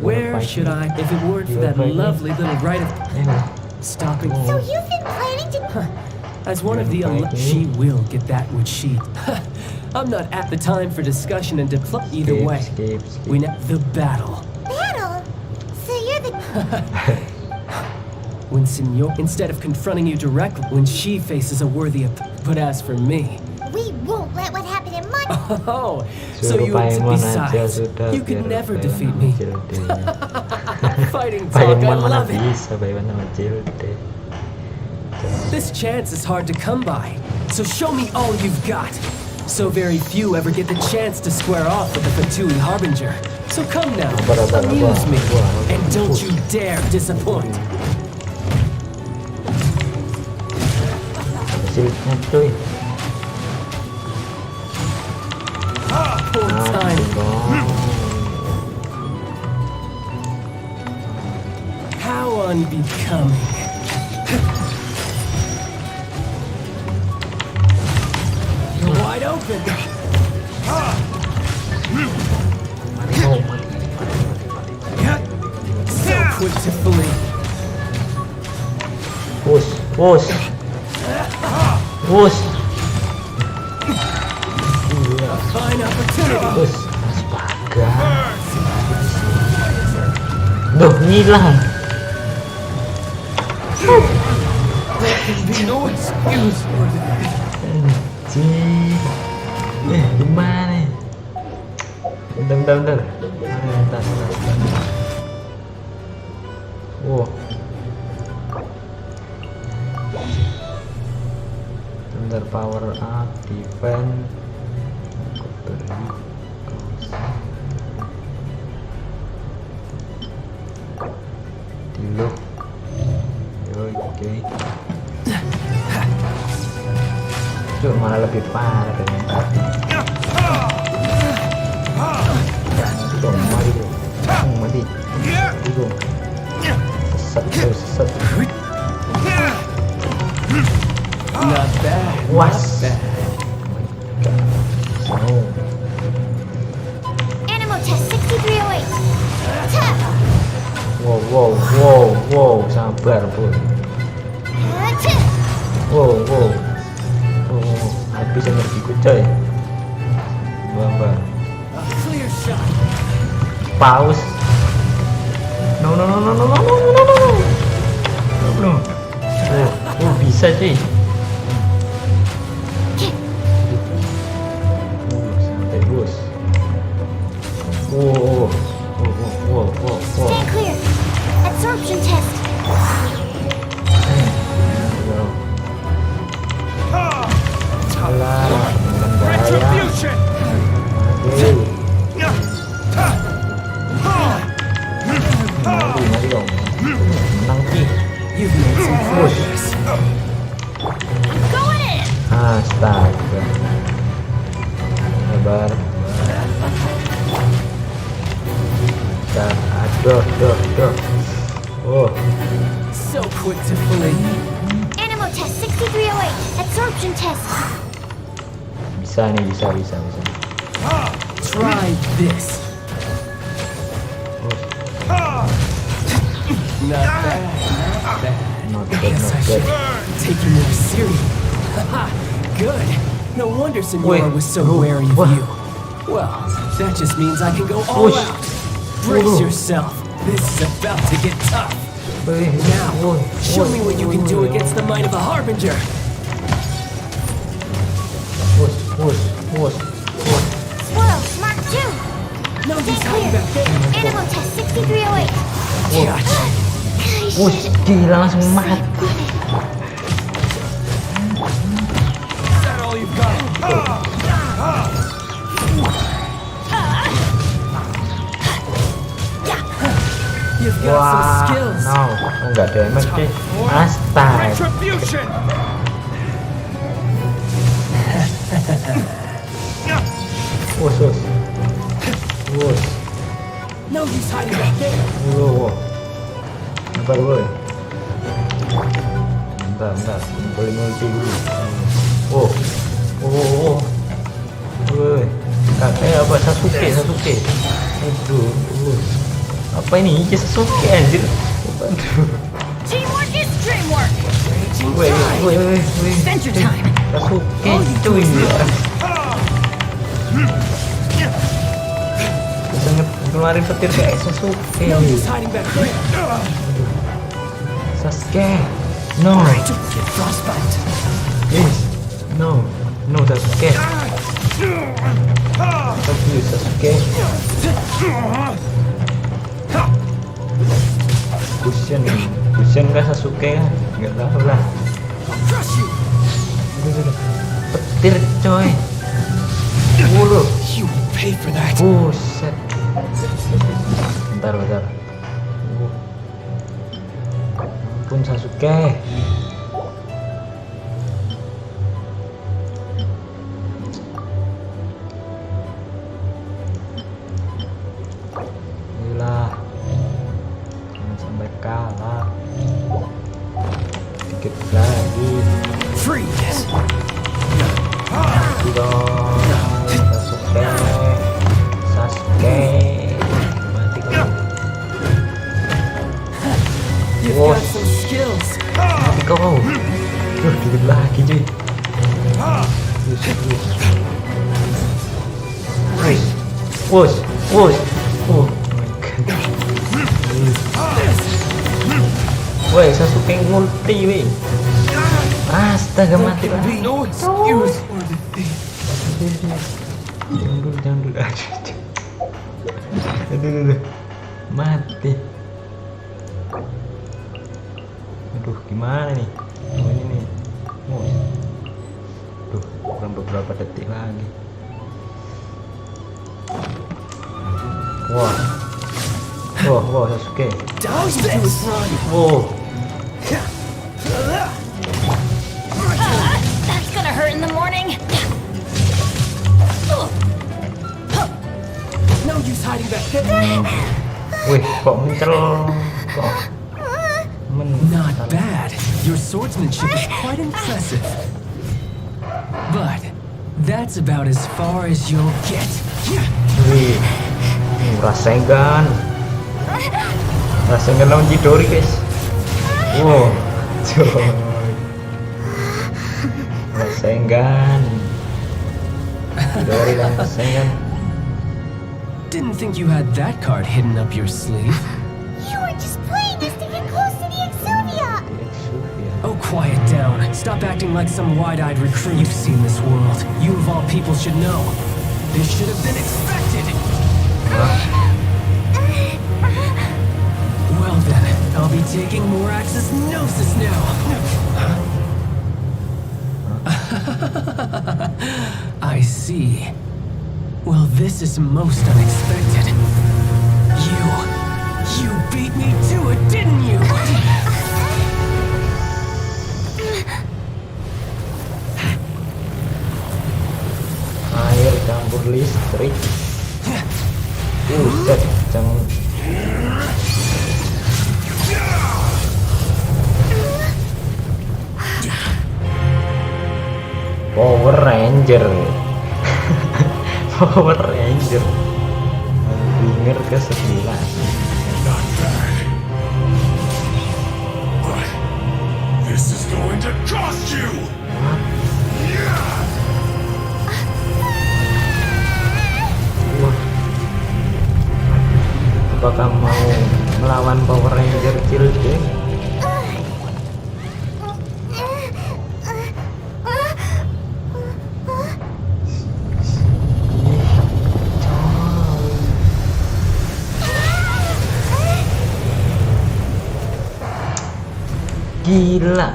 Where should I, if it weren't for that lovely little rite of stopping? So you've been planning to. As one of the she will get that which she. I'm not at the time for discussion and either way. Skip. We know the battle. Battle? So you're the. When Senor, instead of confronting you directly, when she faces a worthy but as for me. We won't let what happened in my. Oh, so you besides, you could never defeat me. Fighting talk, I love it. This chance is hard to come by, so show me all you've got. So very few ever get the chance to square off with the Fatui Harbinger. So come now, amuse me, and don't you dare disappoint. Poor time. How unbecoming. You're wide open. So quick to flee. Push. A fine opportunity. Astaga. Duh, ngilang. There can be no excuse for that. Anjing. Gimana nih? Bentar. Tas. Wow. Bentar, power up, defense. Diluk. Oke. Cuk, malah lebih parah dari yang tadi. Dong, mati bro. Mati. Bro. Sesat. Not bad. Was. Animal test 6308. Tap. Wow, sabar bro. Tap. Wow. Habis energiku coy. Sabar. A clear shot. Pause. No. Oh, bisa cuy. Santai bos. Wow. Stay clear. Absorption test. Alah, Retribution. Mari dong. Menang sih. You've made some progress. Going in! Astaga. Sabar. Aduh. Oh, So quick to flee. Animal test 6308. Absorption test. bisa nih, bisa. Try this. Not bad. Not Guess I bad. should take you more serious. Haha, good. No wonder Senora Wait, was so no, wary of what? you. Well, that just means I can go all Push. out. Brace Oh. yourself. This is about to get tough. Wih, Now, show me what you can do against the might of a Harbinger. Push. Swirl, Mark 2. No, Stay he's hiding clear. back there. Animal test 6308. Gotcha. Push, gila langsung mati. Is that all you've got? You've got some Wah, skills. no, enggak damage sih. Astaga. Retribution. Push. No, he's hiding back there. Wow. Sabar boy. Bentar, boleh multi dulu. Woi, kakek apa Sasuke. Aduh. Apa ini? Sasuke anjir. Aduh. Teamwork is dreamwork! Woi. Adventure time! Sasuke cuy. Bisa ngeluarin petir kayak Sasuke. No, he's hiding back there. Sasuke. No. Get frostbite. Yes. No, Sasuke. Sasuke. Cushion kah Sasuke? Nggak tahu lah. Crush you. Petir coy. Mulu. You will pay for that. Buset. Bentar. Ampun Sasuke. Inilah. Jangan sampai kalah. Dikit lagi. Freeze. Mati dong. Sasuke. Mati kau. You've Whoa. got some skills. Mati kau. Dikit lagi cuy. Push. Oh my god. Woi, Sasuke ngulti weh. Astaga, mati lah. No excuse for defeat. Jangan dulu. Aduh. Mati. Aduh, gimana nih? Oh, ini nih. Oh. Duh, kurang beberapa detik lagi. Wah, Sasuke. Wow. That's gonna hurt in the morning. No use hiding back. Wih, kok kok Not bad. Your swordsmanship is quite impressive. But that's about as far as you'll get. Wih, Rasengan lawan Chidori guys. Wow, coy. Rasengan Chidori lawan Rasengan. Didn't think you had that card hidden up your sleeve. You were just playing us to get close to the Exuvia. Oh, quiet down. Stop acting like some wide-eyed recruit. You've seen this world. You of all people should know. This should have been expected. Well then, I'll be taking Morax's Gnosis now. I see. Well, this is most unexpected. You beat me to it, didn't you? Air campur listrik. Buset, jangan. Power Ranger. Power Ranger. Winger ke-11. Not bad. But this is going to cost you! Wah. Apakah mau melawan Power Ranger Children? Gila.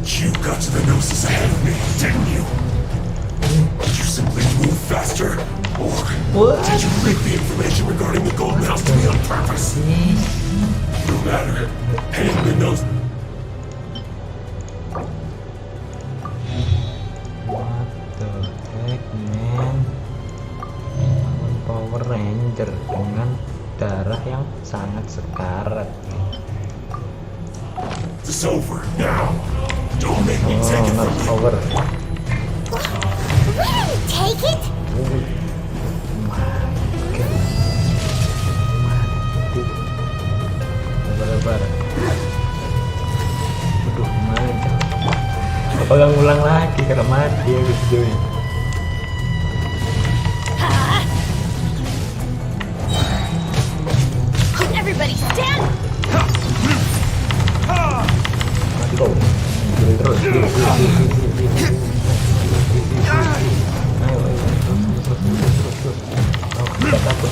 You got to the Gnosis ahead of me, didn't you? Did you simply move faster? Or did you leak the information regarding the gold mouse to me on purpose? No matter. Hand the nose. What the heck, man? Lawan Power Ranger dengan darah yang sangat sekarat. It's over now. Don't make me take it Not from you. over. Really, take it? Sabar. Aduh, mana? Apa yang ngulang lagi karena mati ya gitu. Everybody stand! Mati kau. Terus. Ayo. Oh, kita takut.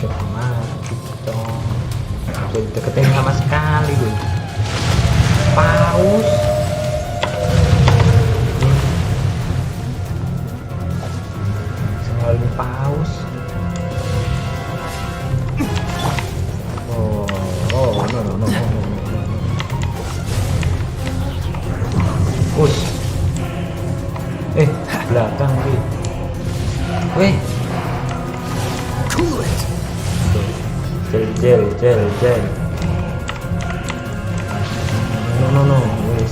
Coba mati dong. Jadi deketin sama sekali loh. Paus. Sekali paus. No. Push. Belakang weh. Cool it. Gel. No. Wes.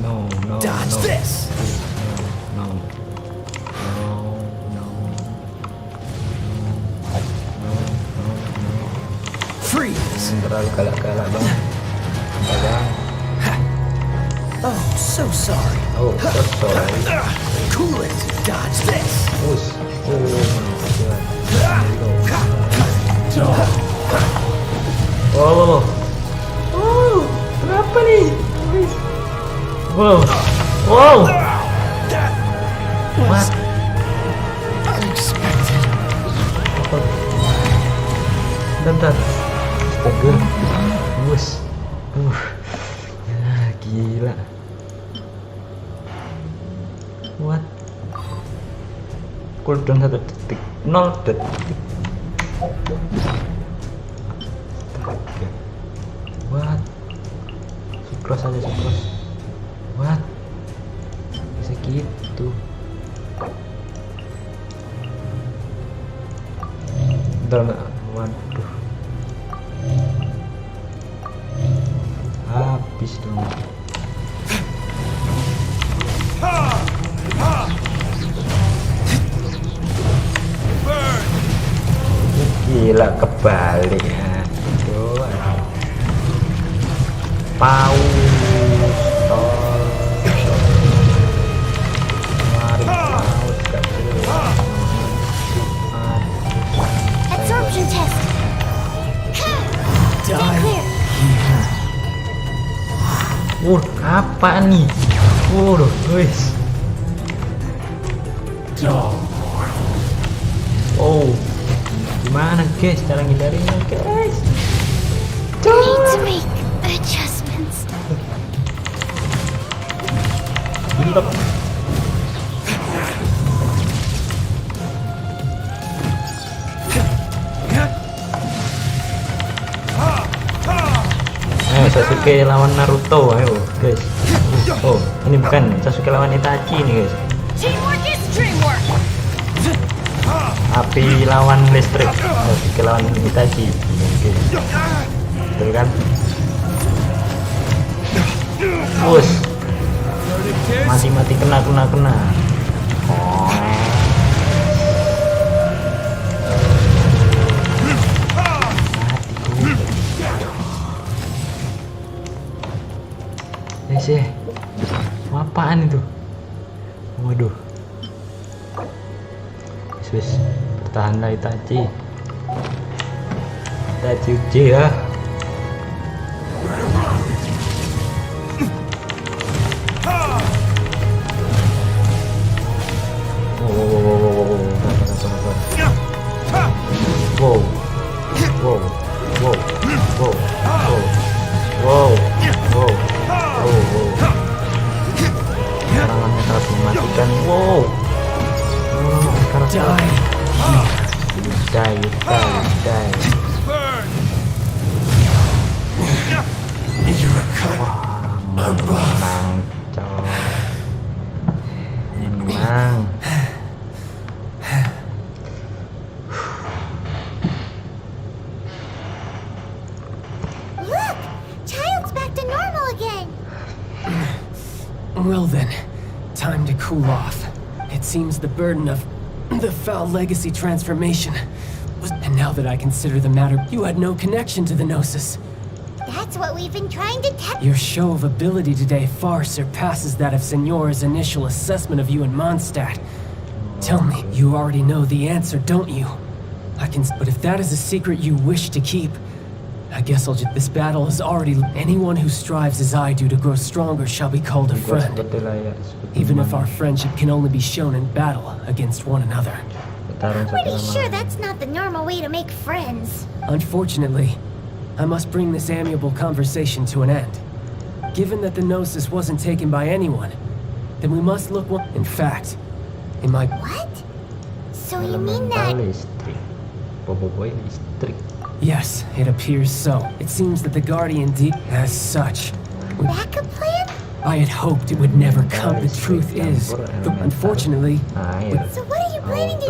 No. Dodge this. No. Freeze. Terlalu galak-galak bang. Oh, so sorry. Oh, so sorry. Cool it. Dodge this. Push. Oh, kenapa nih? Wow, wow. What? Unexpected. Bentar. Astaga. Bus. Ya, gila. What? Cooldown 1 detik, 0 detik. Astaga. What? Sukros aja sukros. What? Bisa gitu. Bentar nggak? Waduh. Habis dong. Gila kebalik ya. Paus tol. Mari paus gak jelas. Absorption test. Die. Clear. Apa nih? Wis. Oh, gimana guys cara ngindarinya guys? Need to make adjustments. Bentar. Sasuke lawan Naruto, ayo guys. Oh, ini bukan Sasuke lawan Itachi nih guys. Teamwork is dreamwork. Api lawan listrik, Sasuke lawan Itachi. Oke. Betul kan? Bus. Mati kena. Oh. Sih, apaan itu? Waduh, wis bertahanlah Itachi uji ya. Serangannya sangat mematikan. Wow. Die. Menang, coy. Menang. Look! Child's back to normal again. Well then, time to cool off. It seems the burden of the foul legacy transformation was... And now that I consider the matter, you had no connection to the Gnosis. That's what we've been trying to tell. Your show of ability today far surpasses that of Signora's initial assessment of you in Mondstadt. Tell me, you already know the answer, don't you? But if that is a secret you wish to keep, I guess I'll just... This battle is already... Anyone who strives as I do to grow stronger shall be called a friend. Even if our friendship can only be shown in battle against one another. Pretty sure that's not the normal way to make friends. Unfortunately, I must bring this amiable conversation to an end. Given that the Gnosis wasn't taken by anyone, then we must look one... In fact, in my... What? So you mean that... Yes, it appears so. It seems that the Guardian as such... Backup plan? I had hoped it would never come. The truth is, unfortunately... So what are you planning to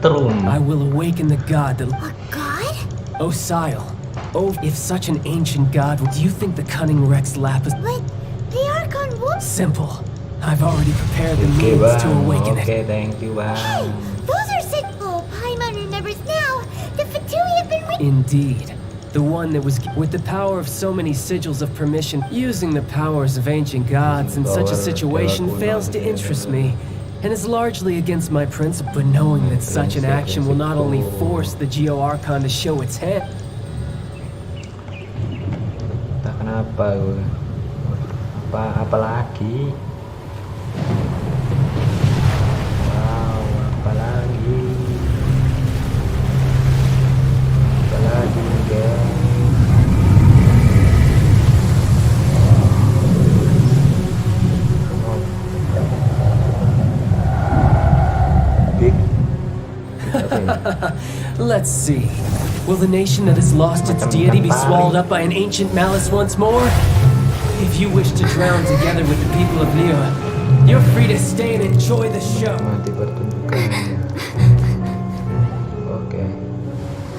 do? I will awaken the god that... A god? Osial. Oh, if such an ancient god, do you think the cunning Rex Lapis... But the Archon would... Simple. I've already prepared the means to awaken it. Thank you, Hey, those are sick... Oh, Paimon remembers now. The Fatui have been... Indeed. The one that was... With the power of so many sigils of permission, using the powers of ancient gods in such a situation fails to interest me, and is largely against my principle. But knowing that such an action will not only force the Geo Archon to show its head, Entah kenapa gue. Apa lagi? Wow, apa lagi? Apa lagi, geng? Big. Let's see. Will the nation that has lost its deity be swallowed up by an ancient malice once more? If you wish to drown together with the people of Leo, you're free to stay and enjoy the show. Mati pertunjukannya. Oke.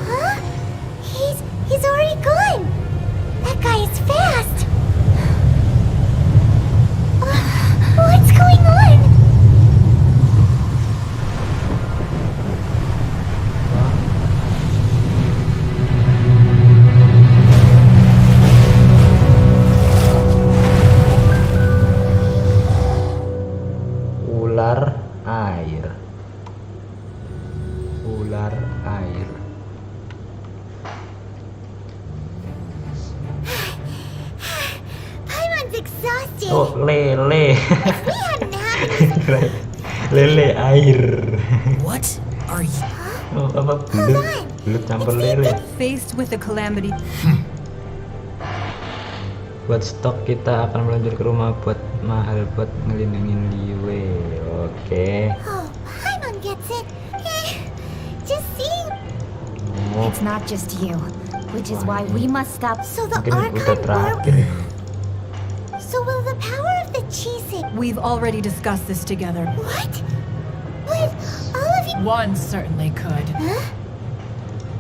Huh? He's already gone. That guy is fast. What's going on? Ular air. Ular air. Paimon's exhausted. Oh, lele. We hadn't had Lele air. What are you? Oh, apa belut campur lele. Faced with a calamity. Buat stok kita akan meluncur ke rumah buat mahal buat ngelindungin Liwe. Oke. Oh, Paimon gets it. Just seeing. Oh, It's not just you, which is why we must stop. So the mungkin udah archive terakhir. So will the power of the Chisik? We've already discussed this together. What? But all of you. One certainly could. Huh?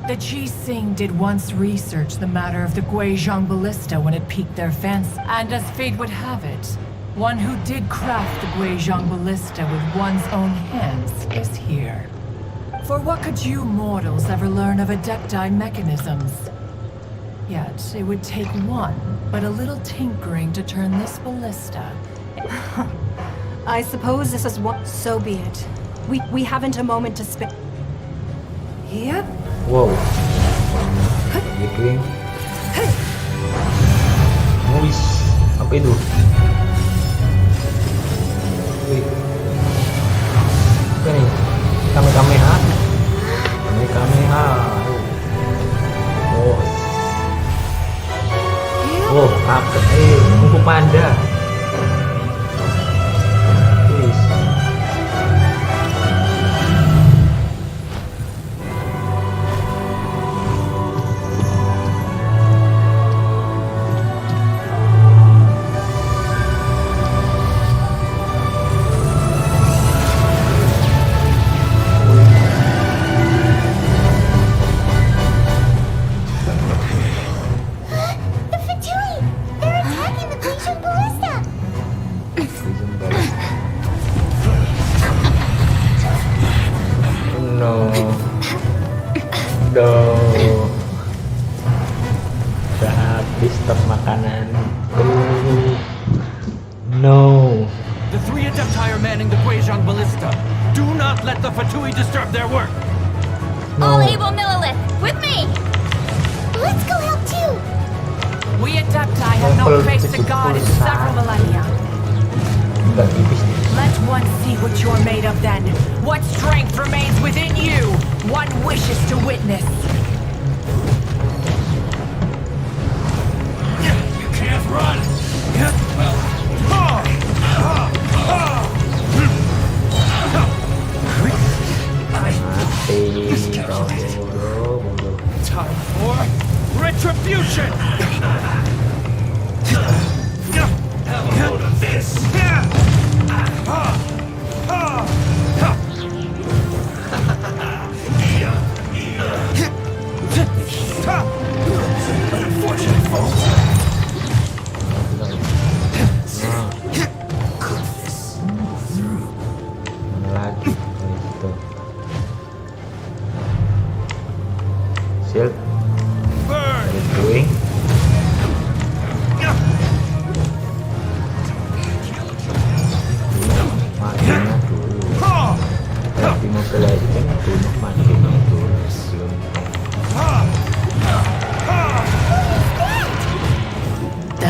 The Gensin did once research the matter of the Guizhong ballista when it piqued their fancy, and as fate would have it, one who did craft the Guizhong ballista with one's own hands is here. For what could you mortals ever learn of Adepti mechanisms? Yet it would take one, but a little tinkering to turn this ballista. I suppose this is what. So be it. We haven't a moment to spare. Yep. Wow. Gitu. Wis, apa itu? Wih. Apa nih? Kamehameha. Kamehameha. Oh. Oh, apa? Kungfu panda. Wis. The Fatui! They're attacking the Guizhong ballista! No. No. Udah habis stok makanan. No. The three Adepti are manning the Guizhong ballista. Do not let the Fatui disturb their work. All able Millilith, with me! Let's go help too! We Adepti have not faced a god in several millennia. Enggak tipis. Let one see what you're made of then. What strength remains within you? One wishes to witness. You can't run! Time for retribution! Have a load of this!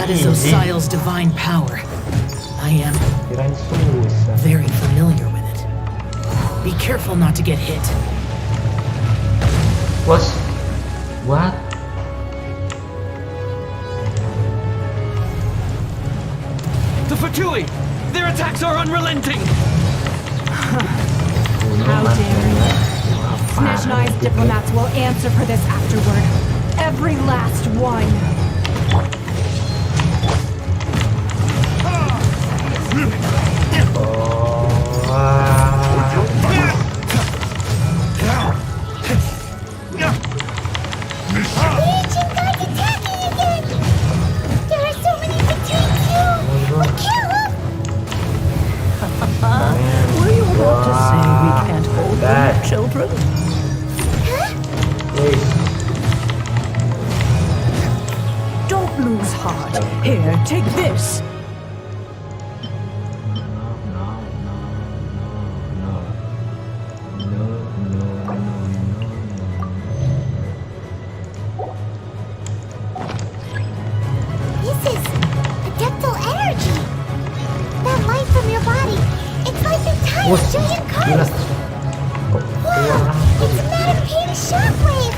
That is Osial's divine power. I am Kirain susah. very familiar with it. Be careful not to get hit. Bos, what? The Fatui! Their attacks are unrelenting! How dare you? Snezhnai's diplomats will answer for this afterward. Every last one. Agent God's attacking again! There are so many between you! We'll kill him! Were you about to say we can't hold them, children? Don't lose heart. Here, take this. This is adeptal energy! That light from your body, it's like your time's giant curse! Wow! It's a Madam Pink shockwave!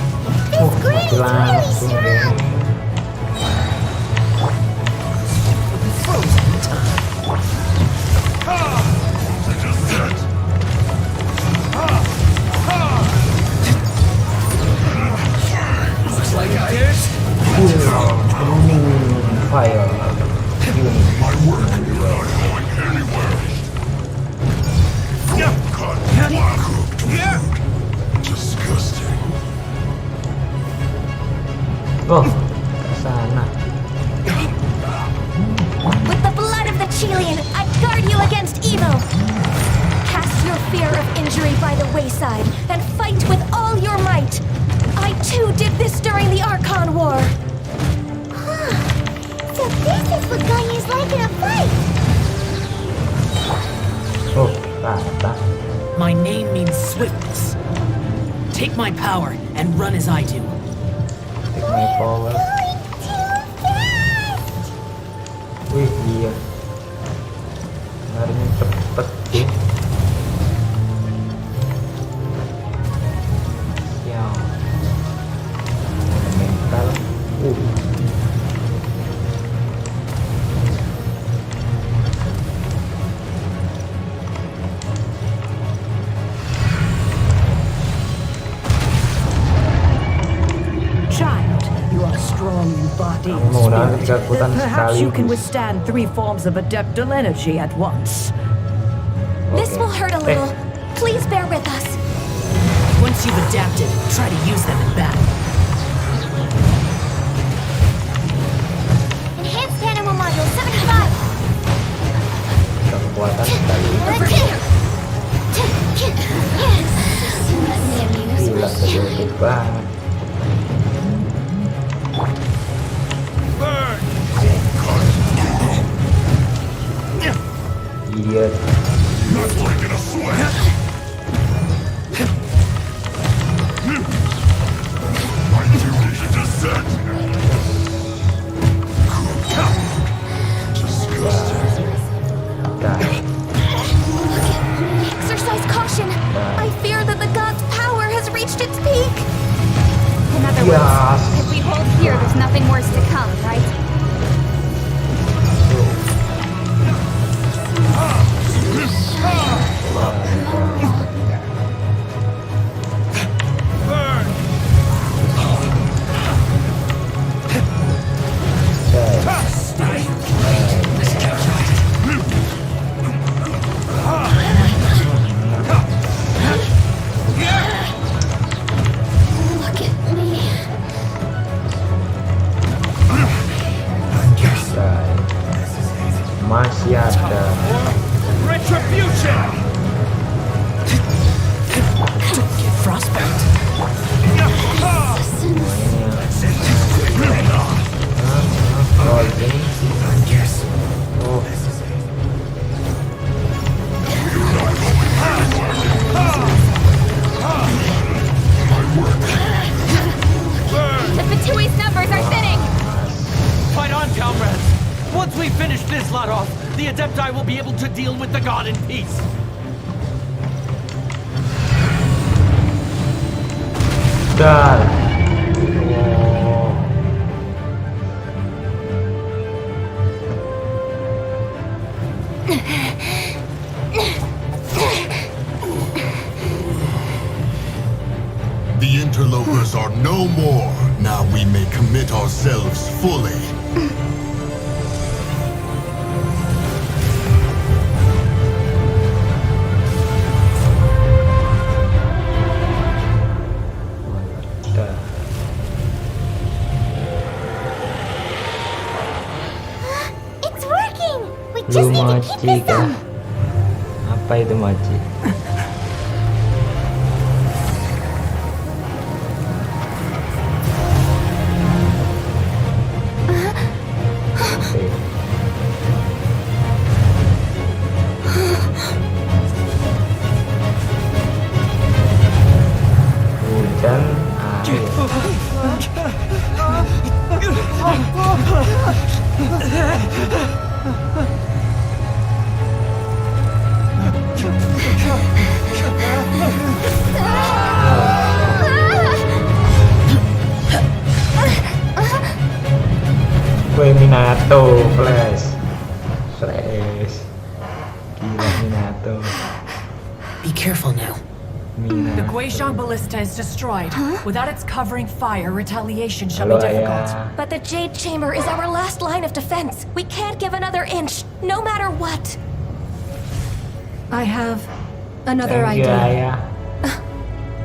This grid is really strong! Frozen time. Looks like I did. Fire. My work not going anywhere. Disgusting. Oh, ke sana. With the blood of the Chilean, I guard you against evil. Cast your fear of injury by the wayside and fight with all your might. I too did this during the Archon War. So this is what Gaia's like in a fight! Oh, rata. My name means swiftness. Take my power and run as I do. Take my power. Wih, iya. Larinya cepet sih. Sial. Mental. Child, you are strong in body and Menggunakan spirit. kekuatan Then perhaps you can sekaligus. withstand 3 forms of adeptal energy at once. This will hurt a little. Please bear with us. Once you've adapted, try to use them in battle. Enhanced animal module 75! Kekuatan sekaligus. Gila, sedikit banget. Iya. Not like in a sweat. My duty to descend. Exercise caution. I fear that the god's power has reached its peak. In other words, if we hold here, there's nothing worse to come, right? Masih ada. Retribution! Don't get frostbite. The Fatui's numbers are thinning. Fight on, comrades! Once we finish this lot off, the Adepti will be able to deal with the god in peace. Dar. The interlopers are no more. Now we may commit ourselves fully. It's working! We Lu just need to mochi keep this kah? up! Apa itu mochi? Hujan air. Gue Minato flash. Gila Minato. Be careful now. The Guizhong Ballista is destroyed. Without its covering fire, retaliation shall be Halo difficult. ayah. But the Jade Chamber is our last line of defense. We can't give another inch, no matter what. I have another Thank you, idea. ayah.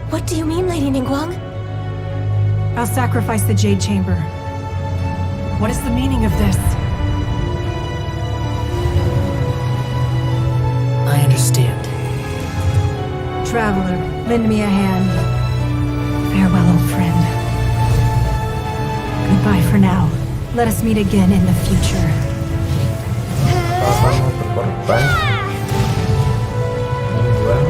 What do you mean, Lady Ningguang? I'll sacrifice the Jade Chamber. What is the meaning of this? I understand. Traveler, lend me a hand. Farewell, old friend. Goodbye for now. Let us meet again in the future. Papa mau berkorban. Ningguang.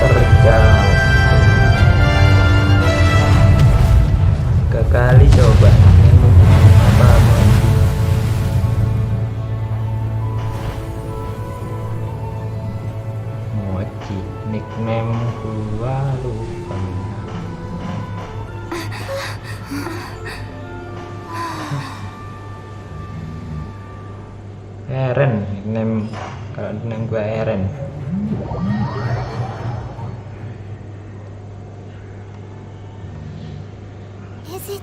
Terjauh. Kekali coba. Apa mochi nickname gua lupa. Eren nickname, kalau nickname gua Eren. Is it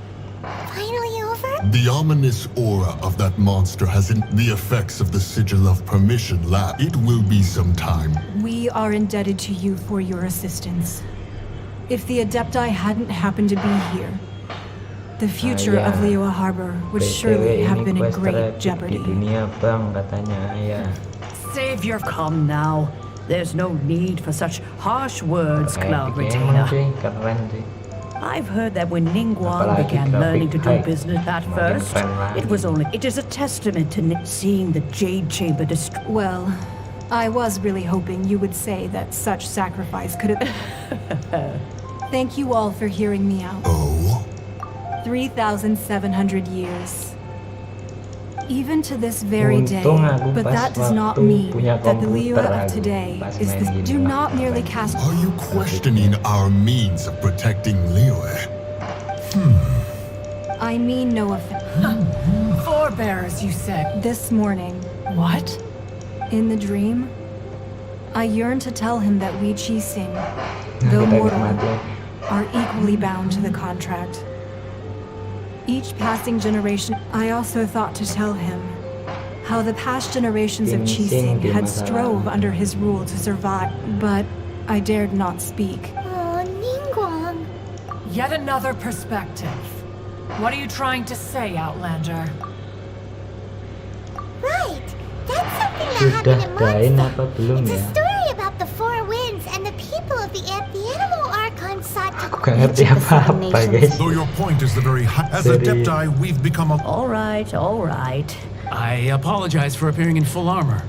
finally over? The ominous aura of that monster has the effects of the sigil of permission lab. It will be some time. We are indebted to you for your assistance. If the Adepti hadn't happened to be here, the future of Liyue Harbor would surely have been in great jeopardy. Di dunia bang katanya ayah. Savior, come now. There's no need for such harsh words, Cloud Retainer. Keren sih. I've heard that when Ningguang Apalagi began grafik learning to do high. business at Makin first, keren lagi. it is a testament to seeing the Jade Chamber destroyed. Well, I was really hoping you would say that such sacrifice could have... Thank you all for hearing me out. Oh? 3,700 years. Even to this very day, Untung aku but pas that does not waktu mean punya that the komputer Liyue of aku today pas is main the... gini Do lah. not merely cast... Are you questioning our means of protecting Liyue? I mean no offense. Forebears, you said. This morning, What? in the dream, I yearned to tell him that we Sing, though Kita mortal, nikmati. are equally bound to the contract. Each passing generation, I also thought to tell him how the past generations of Gensin Sing had di masa strove lalu. under his rule to survive, but I dared not speak. Oh, Ningguang. Yet another perspective. What are you trying to say, Outlander? Right. That's something that Sudah happened in dain Mondstadt. apa belum It's ya? a story about the four winds and the people of the animal Archon sought to... Aku gak ngerti apa-apa guys. Though your point is the very high. As Dari- Adepti, we've become a... All right, all right. I apologize for appearing in full armor.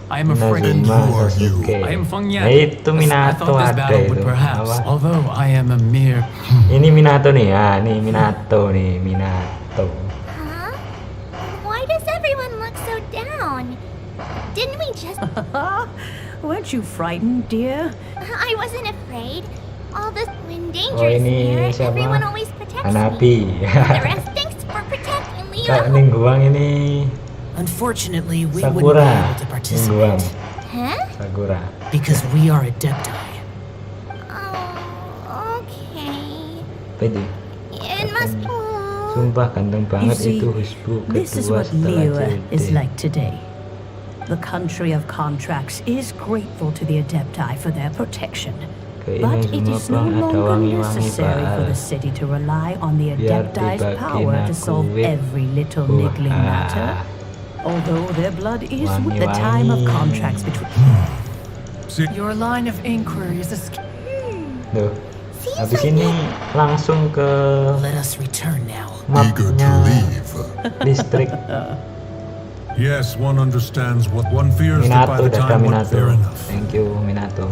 I am afraid. Inazuma Sasuke. I am Feng Nah, Yan. itu I Minato thought this ada battle itu. would perhaps, Apa? although I am a mere. Ini Minato nih, nih Minato nih, Minato. Huh? Why does everyone look so down? Didn't we just... Weren't you frightened, dear? I wasn't afraid. All this when Oh, danger is ini near, siapa? everyone always protects Hanabi. me. The rest thanks for protecting Leo. Kak Ningguang ini Unfortunately, we wouldn't be Sakura. able to Ningguang. participate Huh? Sakura. because we are Adepti. Oh, okay. Apa itu? It must... Sumpah ganteng You banget see, itu Husbu this is kedua what setelah Liyue is JD. like today. The country of contracts is grateful to the Adepti for their protection. Ke But it Inazuma is no Bang ada longer wangi-wangi necessary for the Pak. city to rely on the Biar Adepti's dibagiin power to aku solve with every little niggling matter. Although their blood is with the time of Wangi-wangi. contracts between... Your line of inquiry is a... Tuh. Habis ini langsung ke Let us return now. mapnya listrik. Yes, one understands what one fears that by Minato, the dadah time one Minato. fair enough. Thank you Minato.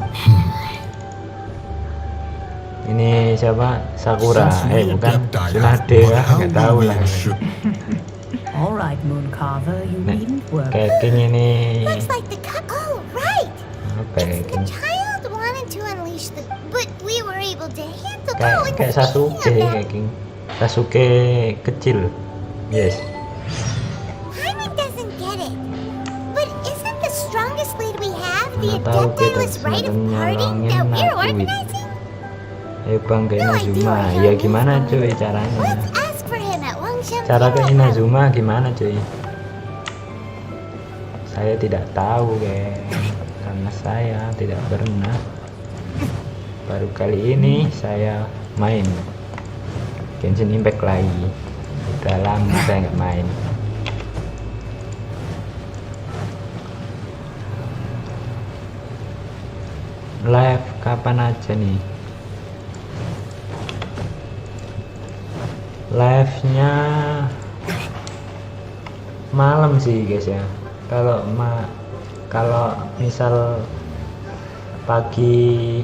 Ini siapa? Sakura. Bukan Tsunade ya, nggak tahu lah. All right, Moon Carver, you needn't worry. Keking ini Looks like the oh, right. apa ya? The child wanted to unleash the... But we were able to handle... Kayak Sasuke Keking. Sasuke kecil. Yes. Paimon doesn't get it. But isn't the strongest lead we have the Mana tahu Adepti kita list rite of sebenarnya parting nolongin that we're Nakuit. organizing? Ayo bang ke No idea Inazuma. what Ya Young gimana is cuy going. caranya? Let's ask for him at Wangshan Cara ke Hero. Inazuma gimana cuy? Saya tidak tahu geng. Karena saya tidak pernah. Baru kali ini saya main Genshin Impact lagi. Udah lama saya nggak main. Live kapan aja nih? Live-nya malam sih guys ya. Kalau misal pagi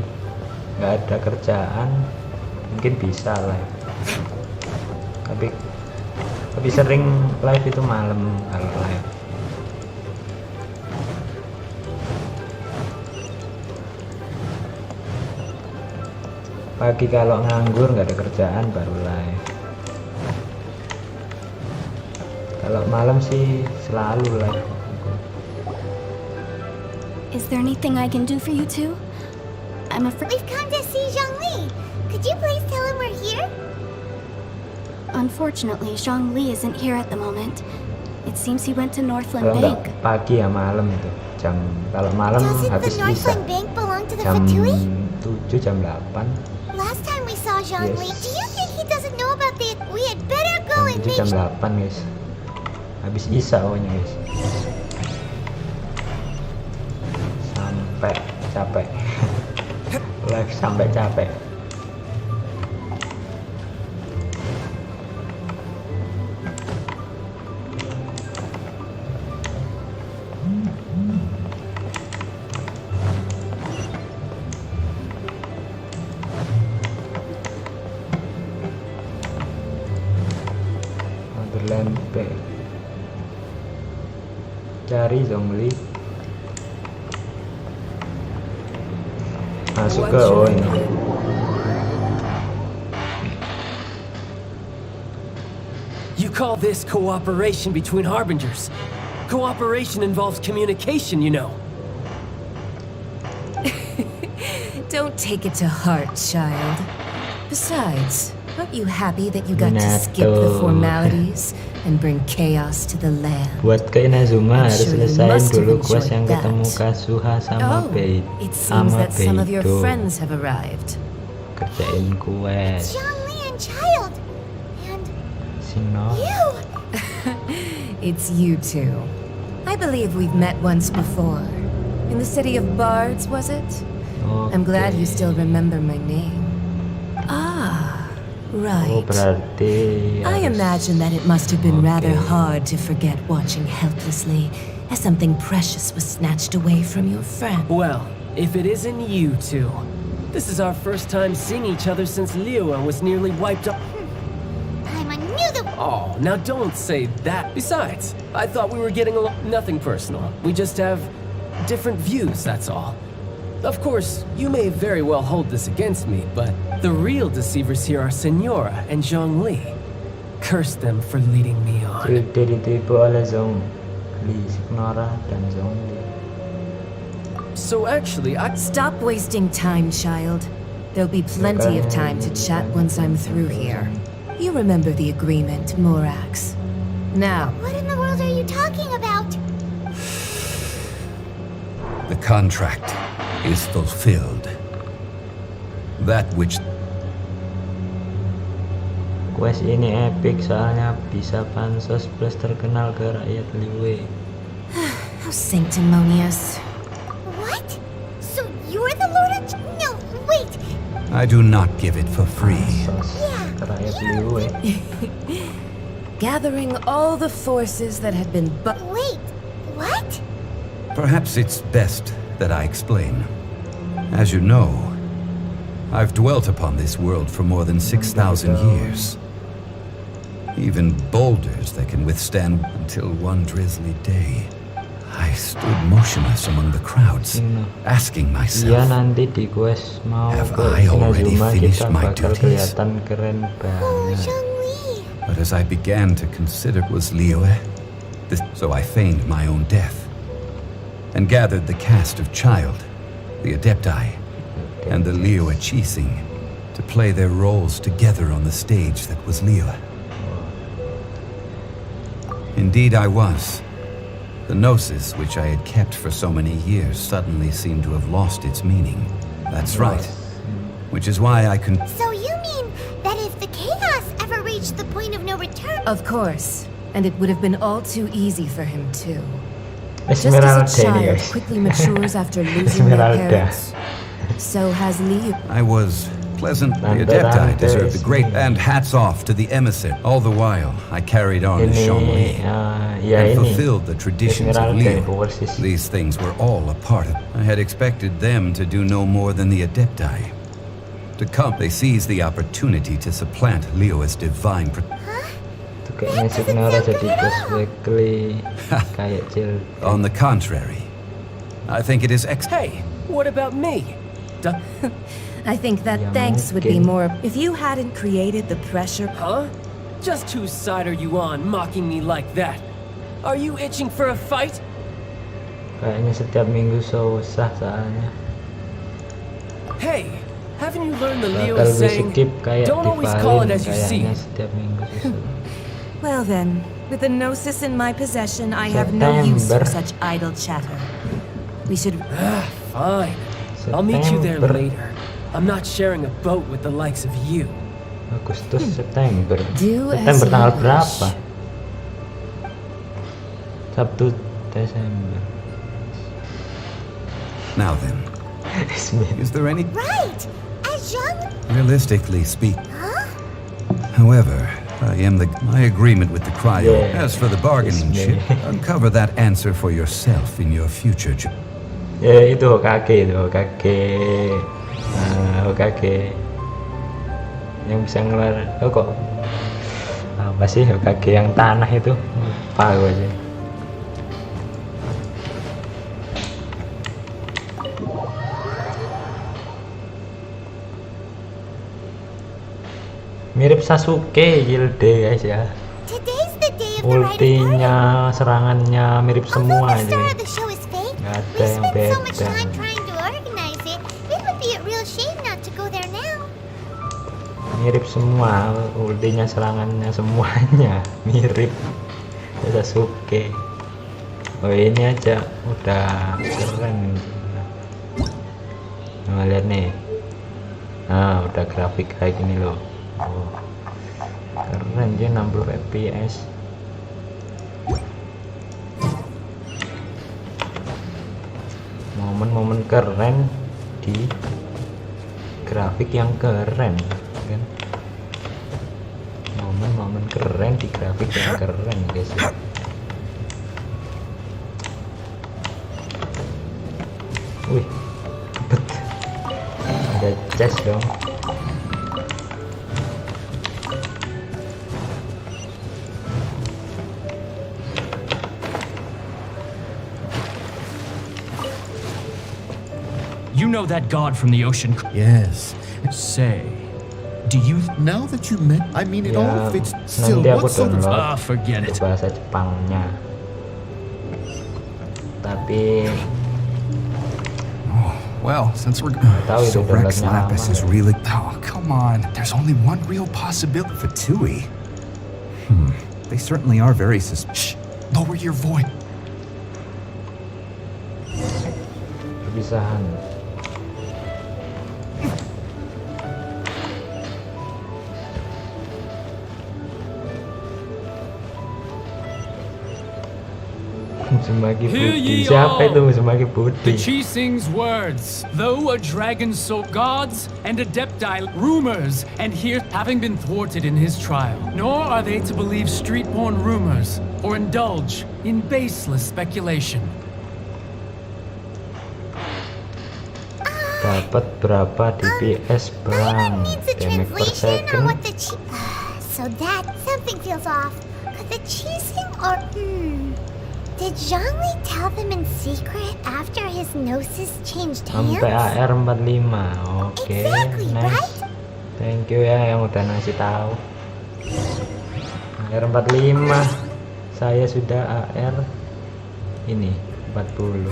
nggak ada kerjaan mungkin bisa live. Tapi sering live itu malam kalau live. Pagi kalau nganggur nggak ada kerjaan baru live. Kalau malam sih selalu live. Is there anything I can do for you two? I'm afraid. We've come to see Zhongli. Could you please tell him we're here? Unfortunately, Zhongli isn't here at the moment. It seems he went to Northland Kalau Bank. nggak pagi ya malam itu. Kalau malam Doesn't the habis isa. Northland Bank belong to the Jam Fatui? 7 jam 8. Last time we saw Zhongli, Yes. do you think he doesn't know about the... We had better go Jam and 7 make jam 8 guys. Habis isa pokoknya guys. Sampai capek. Live sampai capek. Motherland Bank. Cari Zhongli. Masuk ke oh ini. You call this cooperation between harbingers? Cooperation involves communication, you know. Don't take it to heart, child. Besides, aren't you happy that you got to skip the Minato. formalities and bring chaos to the land? Buat ke Inazuma harus sure you selesaiin must have dulu quest enjoyed yang that. ketemu Kazuha sama Oh, Beid. it seems Sama that some of your Beido. friends have arrived. Kerjain quest. Zhongli and Child. And Sino. you. It's you two. I believe we've met once before. In the city of Bards, was it? I'm glad you still remember my name. Ah, right. Oh berarti I harus imagine that it must have been rather hard to forget watching helplessly as something precious was snatched away from your friend. Well, if it isn't you two. This is our first time seeing each other since Liua was nearly wiped off. Paimon knew the... Oh, now don't say that. Besides, I thought we were getting along. Nothing personal. We just have different views, that's all. Of course, you may very well hold this against me, but the real deceivers here are Senora and Zhongli. Curse them for leading me on. Ditipu oleh Zhongli, Senora dan Zhongli. So actually, Stop wasting time, child. There'll be plenty of time to chat once I'm through here. You remember the agreement, Morax. Now... What in the world are you talking about? The contract is fulfilled. That which... Quest ini epic soalnya bisa pansos plus terkenal ke rakyat Liyue. How sanctimonious. What? So you're the Lord of... No, wait. I do not give it for free. Ke rakyat Liyue. Gathering all the forces that had been... Wait, what? Perhaps it's best that I explain. As you know, I've dwelt upon this world for more than 6,000 years. Even boulders that can withstand until one drizzly day. I stood motionless among the crowds, asking myself, nanti di quest mau have ke I already Inazuma finished kita my bakal duties? kelihatan keren banget. But as I began to consider was Liyue, so I feigned my own death and gathered the cast of Child, the Adepti, and the Liyue Chising to play their roles together on the stage that was Liyue. Indeed I was. The gnosis which I had kept for so many years suddenly seemed to have lost its meaning. That's right. Which is why I can... So you mean that if the chaos ever reached the point of no return... Of course. And it would have been all too easy for him, too. Just Esmeralda, as a child guys. quickly matures after losing their Esmeralda. parents, so has Liu. I was pleasant. The Adepti deserved the great, and hats off to the emissary. All the while, I carried on as Zhongli and fulfilled the traditions of Liu. These things were all a part of. I had expected them to do no more than the Adepti. To come, they seized the opportunity to supplant Liu as divine. Kayaknya Senora jadi bos weekly kayak chill. On the contrary, I think it is Hey, what about me? I think that thanks would be more if you hadn't created the pressure. Huh? Just whose side are you on, mocking me like that? Are you itching for a fight? Kayaknya setiap minggu susah soalnya. Hey, haven't you learned the Leo Bakal saying, skip kayak don't always call it as you see kayaknya it? setiap minggu susah. Well then, with the gnosis in my possession, I have no use for such idle chatter. We should... Fine. I'll meet you there later. I'm not sharing a boat with the likes of you. Agustus, September. Do as September you tanggal wish. berapa? Sabtu Desember. Now then, is there any... Right! As young... Realistically speaking. However, my agreement with the cryo. As for the bargaining chip, uncover that answer for yourself in your future job. Itu Hokage Hokage yang bisa ngelar. Oh kok apa sih Hokage yang tanah itu? Lupa gue aja. Mirip Sasuke Gilde guys ya. Ultinya, serangannya mirip semua ini. Gak ada yang beda. Mirip semua, ultinya, serangannya, semuanya mirip Sasuke. Oh ini aja udah keren. Nah, lihat nih. Nah, udah grafik kayak gini loh. Oh, keren dia 60 fps. Momen-momen keren di grafik yang keren kan. Momen-momen keren di grafik yang keren guys. Wih, bet. Ada chest dong. You know that god from the ocean? Yes. Say, do you... Now that you met, I mean it Ya, all fits. Still, nanti aku what sort of... download forget it. bahasa Jepangnya. Tapi Well, since we're... tahu So itu Rex downloadnya Lapis lama. is really... Oh, come on. There's only one real possibility. Fatui. They certainly are very suspicious. Lower your voice. Perpisahan. Semakin Hear putih. ye Siapa all. itu semakin The putih? Chising's words, though a dragon so gods and adepti rumors, and here having been thwarted in his trial, nor are they to believe street-born rumors or indulge in baseless speculation. Dapat berapa DPS bang? Needs a Damage per translation on second. what the so that something feels off. Could the Chising or did Zhongli tell them in secret after his gnosis changed hands? Sampai AR 45. Oke, Exactly, nice. right? Thank you ya yang udah ngasih tahu. AR 45. Saya sudah AR ini 40.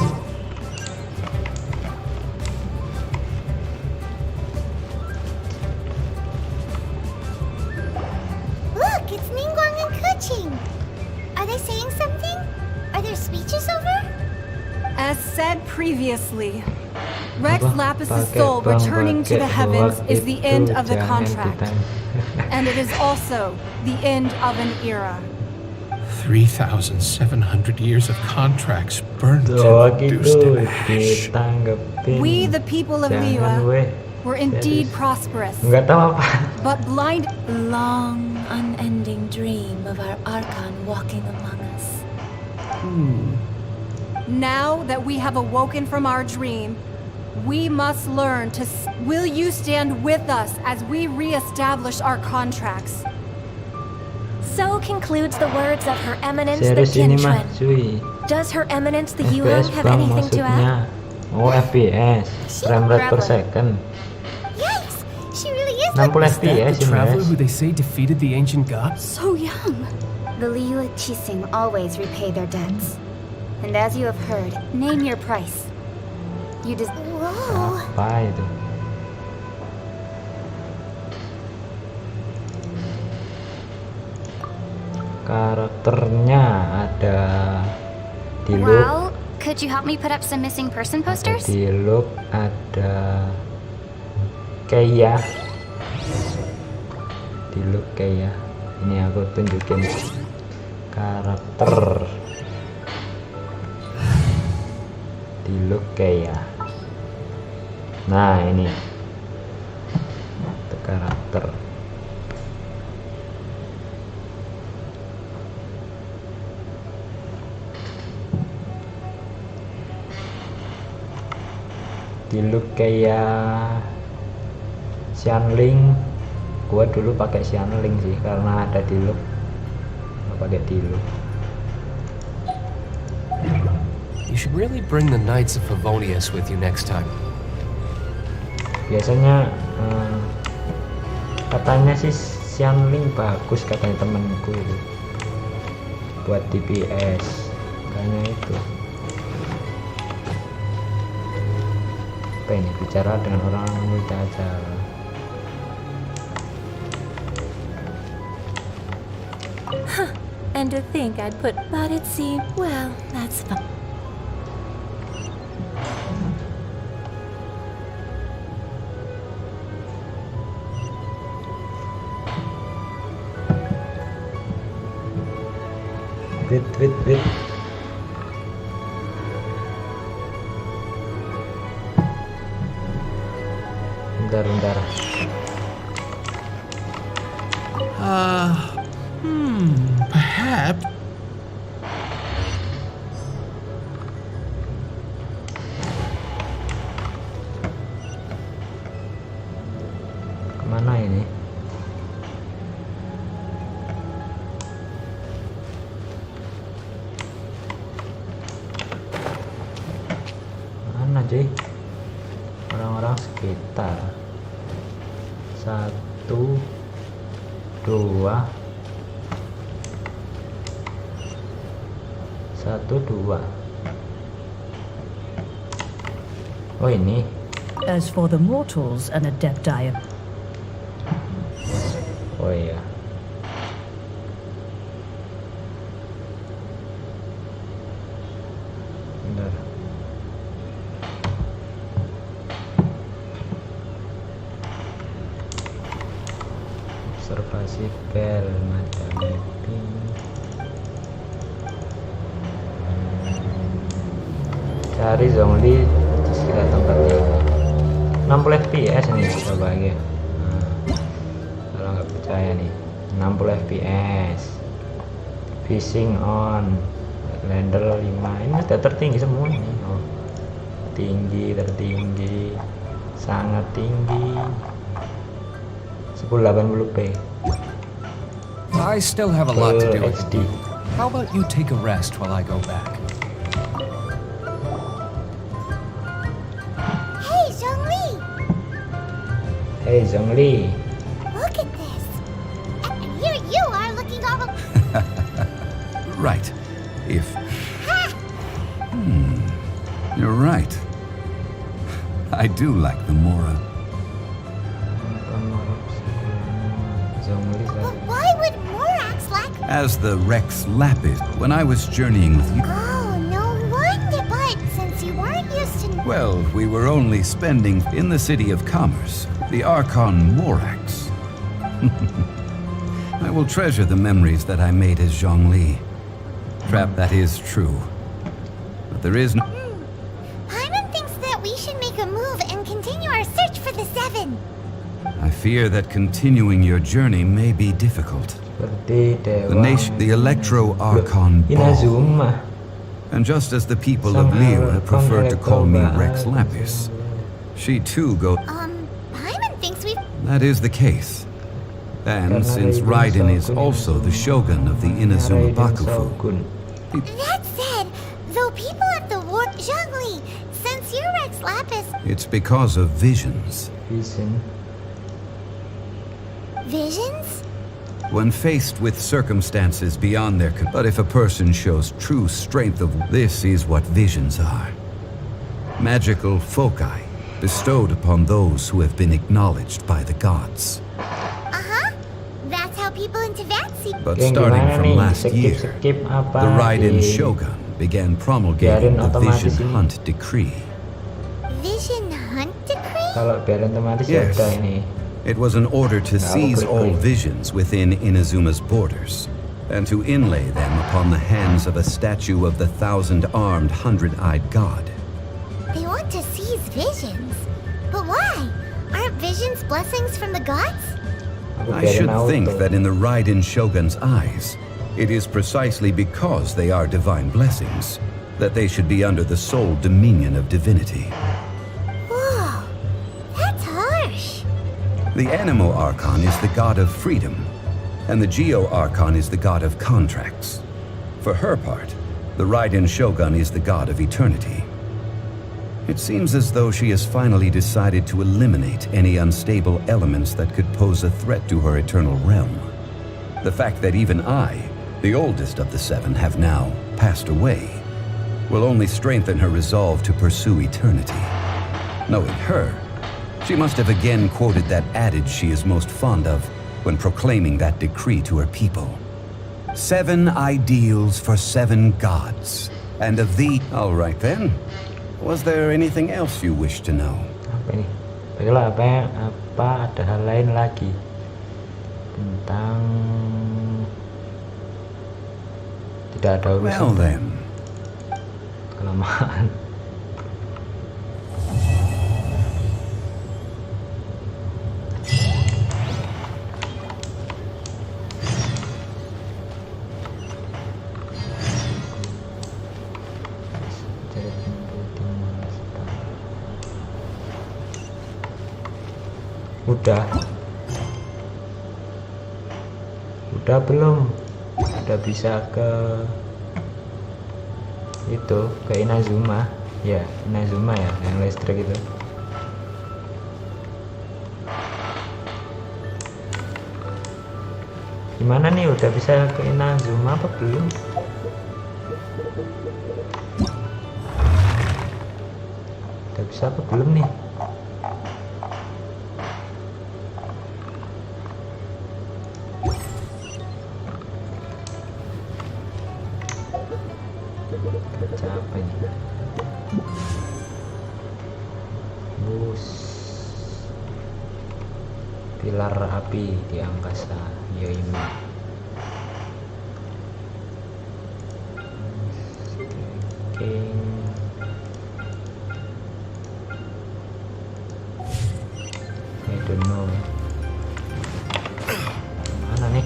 Look, it's Ningguang and Kuching. Are they saying something? Are their speeches over? As said previously, Rex Apa? Lapis' Pakai soul bang, returning to pakai the heavens hoak is the itu end of the jangan contract. kita- And it is also the end of an era. 3,700 years of contracts burned and Hoak reduced itu to ash. ditanggepin. We, the people of Jangan, Liyue, weh. were indeed prosperous, Nggak tahu apa. but blind. Long, unending dream of our Archon walking among us. Now that we have awoken from our dream, we must learn to. Will you stand with us as we re-establish our contracts? So concludes the words of Her Eminence the Series ini mah Kinshuen. cuy. Does Her Eminence the Yuan FPS have bang anything to maksudnya. add? Oh FPS, frame rate per second. Yikes! She really is 60 like FPS The traveler ini who they say defeated the ancient gods? So young. The Liyue Chising always repay their debts. And as you have heard, name your price. You just... Whoa! Apa itu? Karakternya ada di loop, Well, could you help me put up some missing person posters? di loop ada Keia, di loop Keia. Ini aku tunjukin karakter di loop Keia. Nah ini itu karakter. Di look kayak Xianling. Gua dulu pakai Xianling sih karena ada di look. Gua pakai di look. You should really bring the Knights of Favonius with you next time. Biasanya katanya sih Xianling bagus katanya temenku itu buat DPS. Kayaknya itu. Apa ini bicara dengan orang multi acara. And to think I'd put, but it seemed, well, that's fine. Wait. Bentar. Perhaps. Mana ini? Mana cuy? Orang-orang sekitar. 1 2 Oh ini. As for the mortals and adepti, Oh iya. Bentar. Observasi bel mata mapping. Cari Zhongli di sekitar tempat ini. 60 fps nih coba ya. Kalau nggak percaya nih, 60 fps, fishing on, lander 5, ini udah tertinggi semua nih. Oh, tinggi, tertinggi, sangat tinggi, 1080p. I still have a lot to do. How about you take a rest while I go back? Hey Zhongli. Look at this. And here you are looking all Right. If... You're right. I do like the Mora. But why would Morax lack... As the Rex Lapis, when I was journeying with you... Oh, no wonder, but since you weren't used to... Well, we were only spending in the city of commerce, the Archon Morax. I will treasure the memories that I made as Zhongli. Trap, that is true. But there is no... Paimon thinks that we should make a move and continue our search for the Seven. I fear that continuing your journey may be difficult. The Electro Archon Ball. And just as the people of Liyue prefer to call me Rex Lapis, she too goes... Paimon thinks we've... That is the case. And since Raiden is also the shogun of the Inazuma Bakufu... That said, though people at the war... Zhongli, since you're Rex Lapis... It's because of visions. Visions? When faced with circumstances beyond their but if a person shows true strength of this is what visions are. Magical foci bestowed upon those who have been acknowledged by the gods. That's how people in Teyvat see... But starting from last year, the Raiden Shogun began promulgating the Vision Hunt Decree. Vision Hunt Decree? Yes. It was an order to seize all visions within Inazuma's borders, and to inlay them upon the hands of a statue of the 1,000-armed, 100-eyed god. They want to seize visions? But why? Aren't visions blessings from the gods? I should think that in the Raiden Shogun's eyes, it is precisely because they are divine blessings that they should be under the sole dominion of divinity. Whoa, that's harsh. The Animo Archon is the god of freedom, and the Geo Archon is the god of contracts. For her part, the Raiden Shogun is the god of eternity. It seems as though she has finally decided to eliminate any unstable elements that could pose a threat to her eternal realm. The fact that even I, the oldest of the seven, have now passed away, will only strengthen her resolve to pursue eternity. Knowing her, she must have again quoted that adage she is most fond of when proclaiming that decree to her people. 7 ideals for 7 gods, and of thee... All right then. Was there anything else you wish to know? Apa ini? Baiklah, apa ada hal lain lagi tentang tidak ada urusan. Well then. Kelamaan. Udah Udah belum? Udah bisa ke itu, ke Inazuma ya, Inazuma ya, yang listrik itu. Gimana nih, udah bisa ke Inazuma apa belum? Udah bisa apa belum nih? Apa ini? Bus pilar api di angkasa Yoima. I don't know. Mana nih?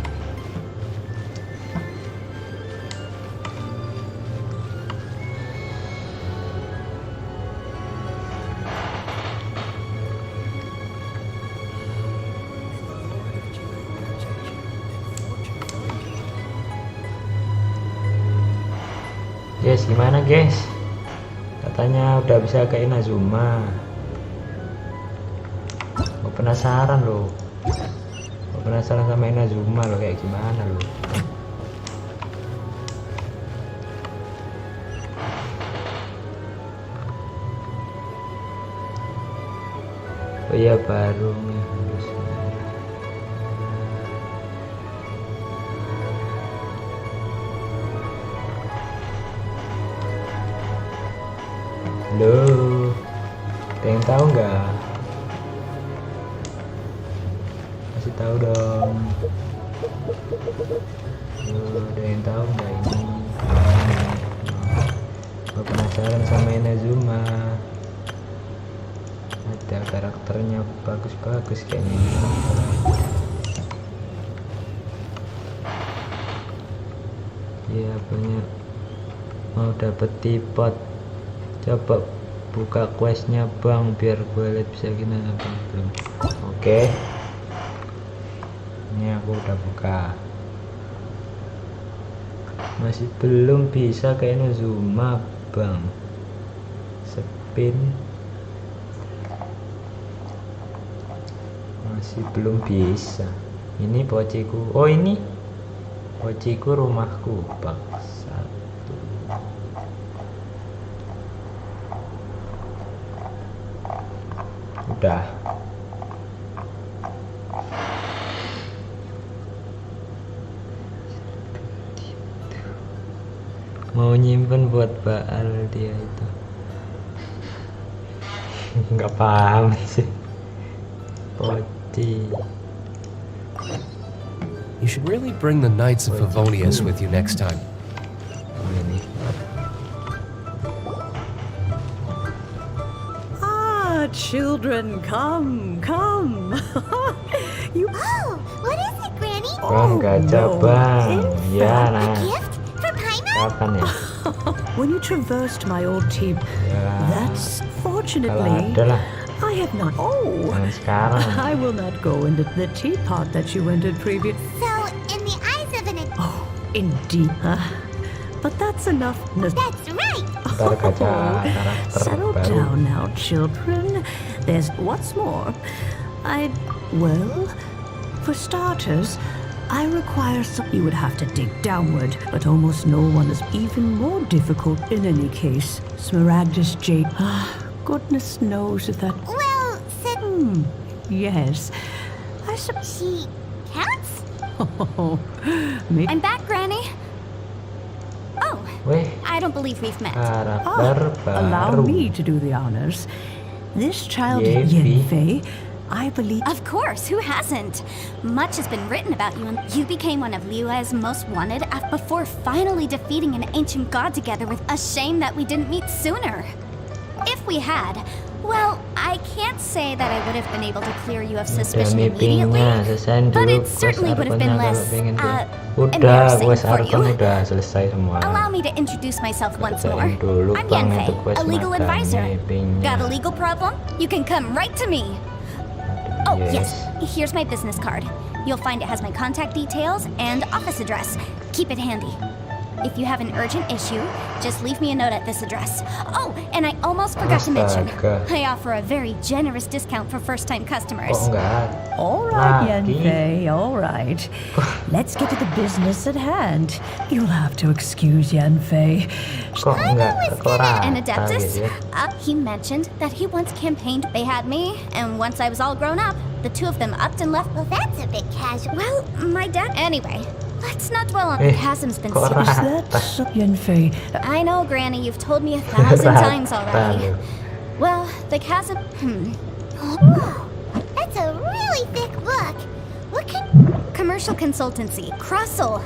Guys, gimana guys? Katanya udah bisa ke Inazuma. Gue penasaran loh. Gue penasaran sama Inazuma loh, kayak gimana loh. Oh iya, baru nih. Halo, ada yang tahu nggak? Kasih tahu dong. Ada yang tahu nggak ini? Gue penasaran sama Inazuma. Ada karakternya bagus-bagus kayaknya. Iya, banyak. Mau dapet tipot. Coba buka questnya bang, biar gue lihat bisa gimana bang. Belum. Oke. Ini aku udah buka. Masih belum bisa ke Inazuma bang. Spin. Masih belum bisa. Ini pociku. Oh ini pociku, rumahku bang. Udah. Mau nyimpen buat Baal dia itu. Nggak paham sih. Poci. You should really bring the Knights of Favonius with you next time. Ini. Children, come. You. Oh, what is it, Granny? Bang, gajah bang. Ya, nah. Kapan ya? When you traversed my old teep, that's fortunately. Kalau ada lah. I have not. Oh, sekarang. I will not go into the teapot that you entered previous. So, in the eyes of an. Oh, indeed. But that's enough. That's right. Settle down now, children. There's what's more. Well, for starters, I require some. You would have to dig downward, but almost no one is even more difficult in any case. Smaragdus jade. Goodness knows if that. Well, said. Yes. She counts? Oh, maybe. I'm back, Granny. Oh, I don't believe we've met. Allow me to do the honors. This child, Yenfei, I believe. Of course, who hasn't? Much has been written about you, and you became one of Liyue's most wanted before finally defeating an ancient god together with a shame that we didn't meet sooner. If we had, well, I can't say that I would have been able to clear you of suspicion immediately, but it certainly would have been less, embarrassing for you. Allow me to introduce myself once more. I'm Yenfei, a legal advisor. Got a legal problem? You can come right to me. Oh, Oh, yes. Here's my business card. You'll find it has my contact details and office address. Keep it handy. If you have an urgent issue, just leave me a note at this address. Oh, and I almost forgot to mention, I offer a very generous discount for first-time customers. All right, Yanfei, all right. Let's get to the business at hand. You'll have to excuse Yanfei. An Adeptus? He mentioned that he once campaigned. They had me, and once I was all grown up, the two of them upped and left. Well, that's a bit casual. Well, my dad... Anyway, let's not dwell on the chasm's been Is that Yanfei? I know, Granny, you've told me 1,000 times already. Well, the chasm... Whoa, that's a really thick book. What can... Commercial consultancy, Krusell.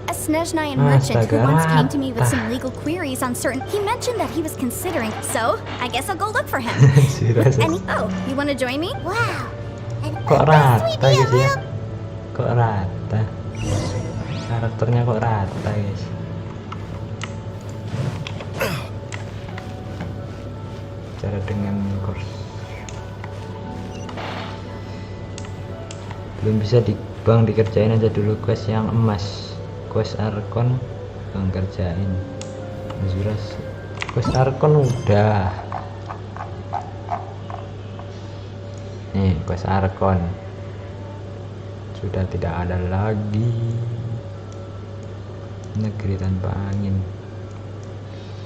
A Snezhnayan merchant who once came to me with some legal queries on certain... He mentioned that he was considering, so I guess I'll go look for him. Oh, you want to join me? Wow. Kok rata guys ya? Kok rata? Karakternya kok rata guys? Cara dengan course belum bisa di bang, dikerjain aja dulu quest yang emas. Quest Arkon bang kerjain. Azuras quest Arkon udah. Nih quest Arkon sudah tidak ada lagi. Negeri tanpa angin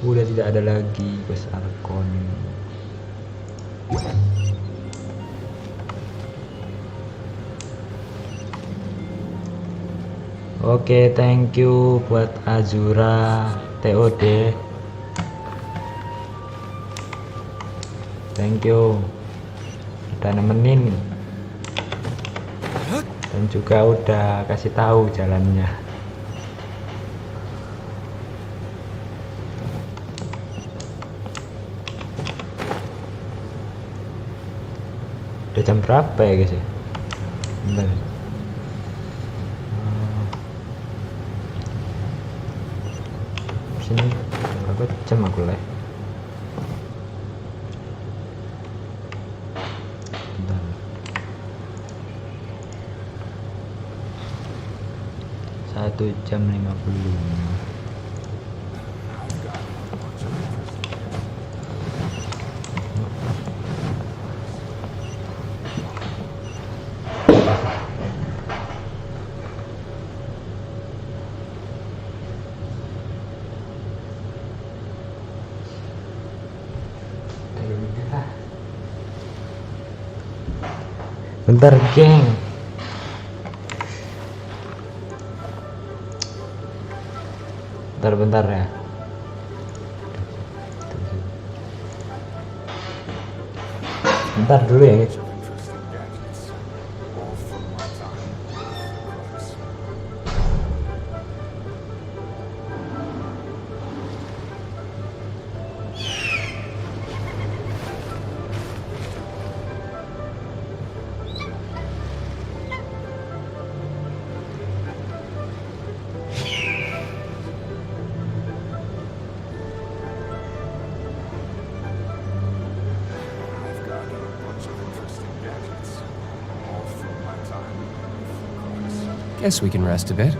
udah tidak ada lagi quest Arkon. Oke, thank you buat Azura TOD. Thank you udah nemenin dan juga udah kasih tahu jalannya. Udah jam berapa ya guys ya? Bentar. Sini berapa jam aku live? Bentar. 1 jam 50. Bentar geng, bentar ya. Bentar dulu ya guys. Guess we can rest a bit.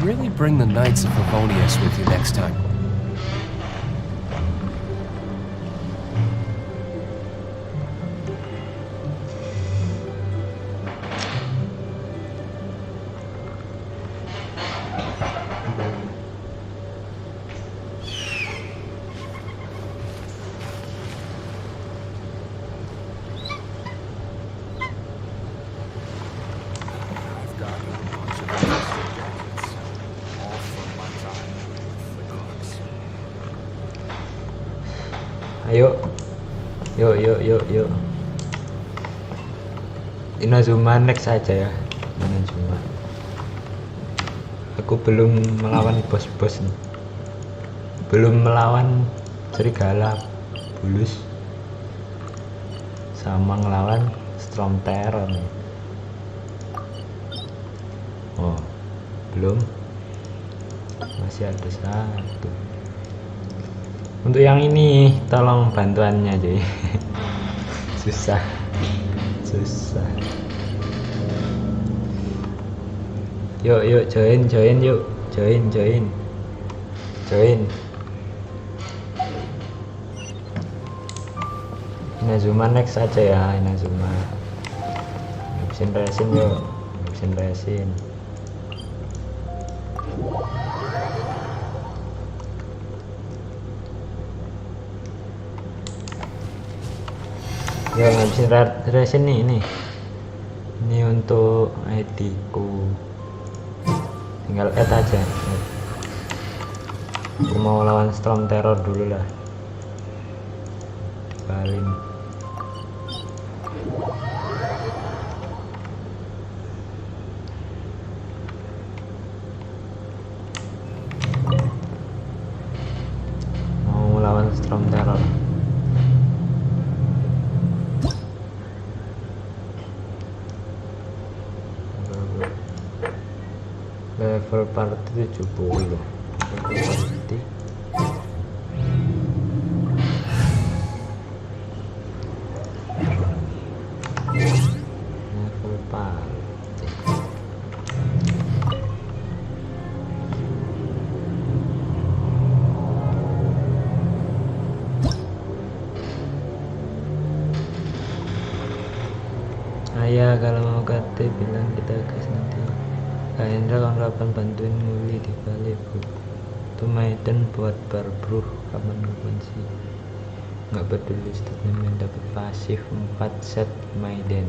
Really bring the Knights of Favonius with you next time. Ayo, yuk. Inazuma next aja ya. Inazuma. Aku belum melawan bos-bos nih. Belum melawan serigala bulus sama ngelawan Storm Terror nih. Oh, belum. Masih ada satu. Untuk yang ini tolong bantuannya aja. Susah. Yuk join yuk. Join. Inazuma next aja ya, Inazuma. Habisin resin yuk. Yo, ngabisin resin nih ini. Ini untuk ID ku. Tinggal add aja. Aku mau lawan Storm Terror dulu lah. Paling mau lawan Storm Terror. Level party 70. Level party. Ayah kalau mau KT bilang kita gas nanti. Kak Hendra kapan bantuin nguli di Bali bro. Itu Maiden buat bar bro. Kapan sih? Nggak peduli statement dapat pasif 4 set Maiden.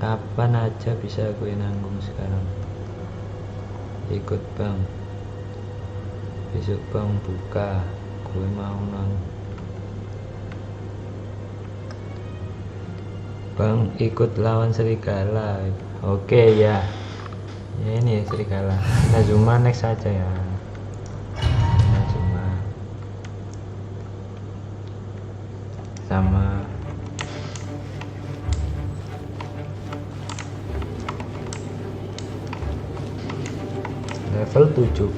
Kapan aja bisa gue nanggung sekarang. Ikut bang. Besok bang buka. Gue mau nanggung. Bang ikut lawan serigala. Oke ya. Ya ini serigala. Inazuma next aja ya. Inazuma sama level 70.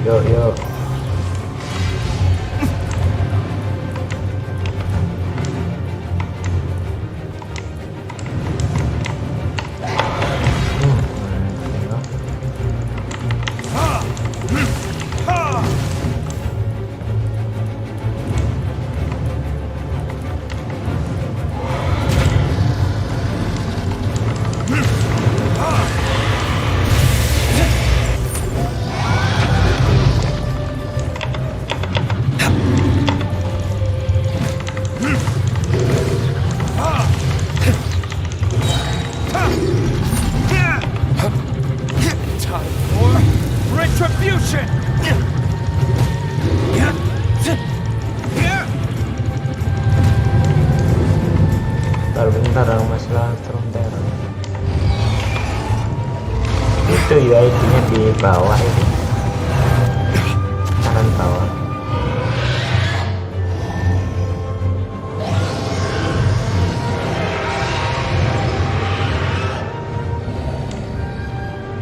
Yo. Retribution! Bentar masalah Storm Terror itu UID-nya di bawah itu, kanan bawah.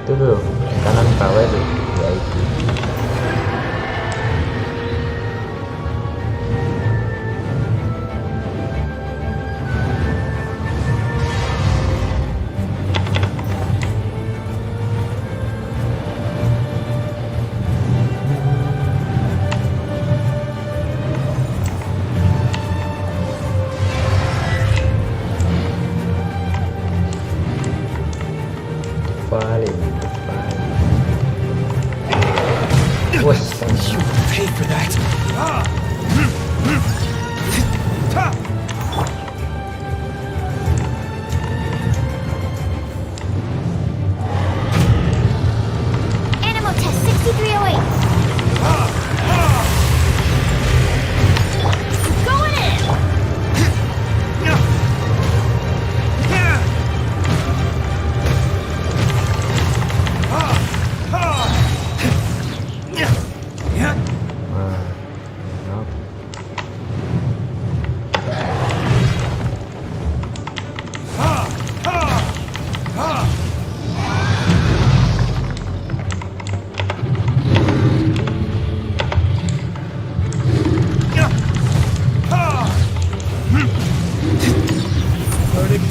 Itu tuh kanan bawah itu UID.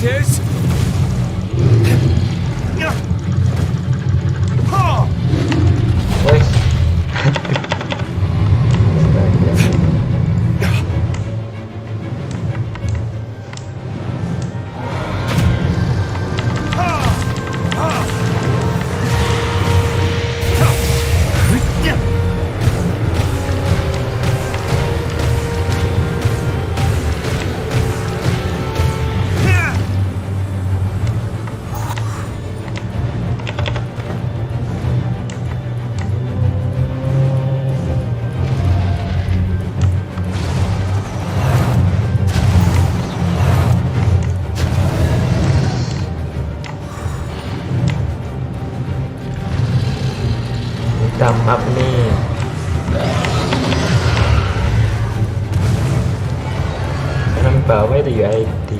is... Wes. Up nih. Karena bawah itu UID.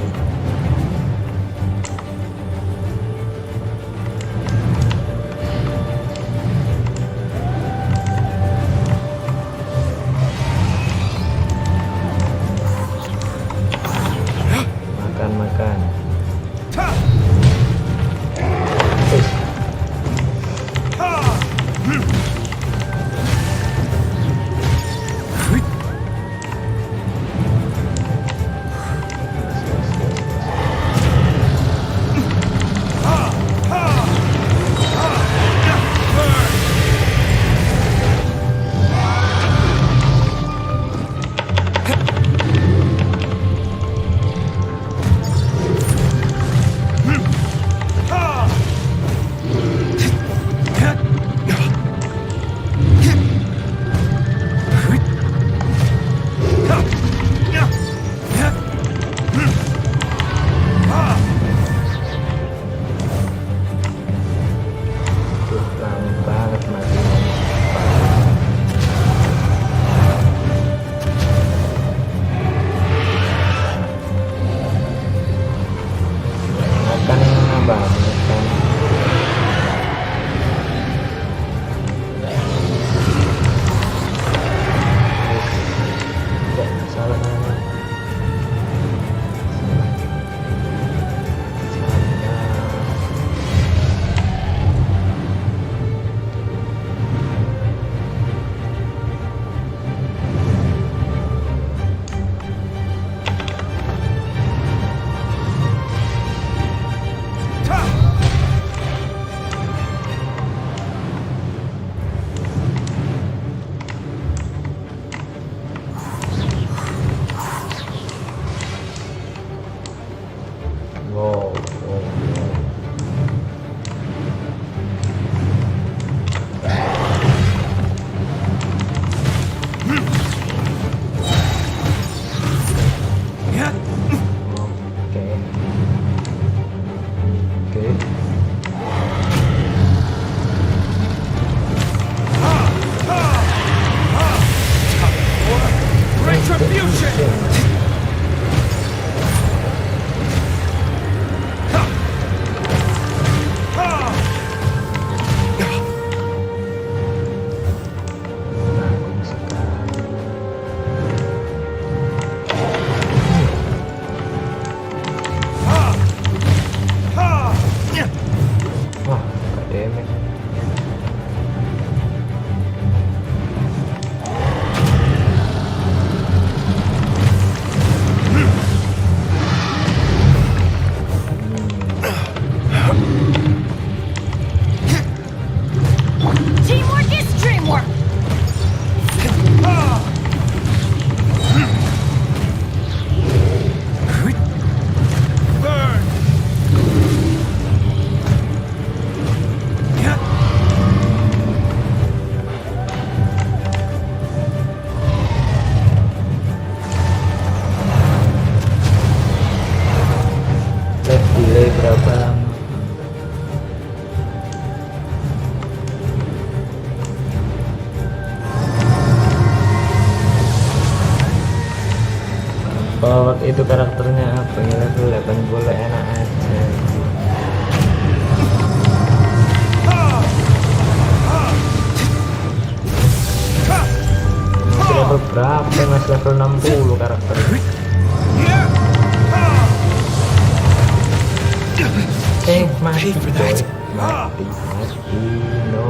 Makan. Oh, itu karakternya apa ya, level 80 enak aja. Masih level berapa? Masih level 60 karakternya. Mati coy. Mati. No.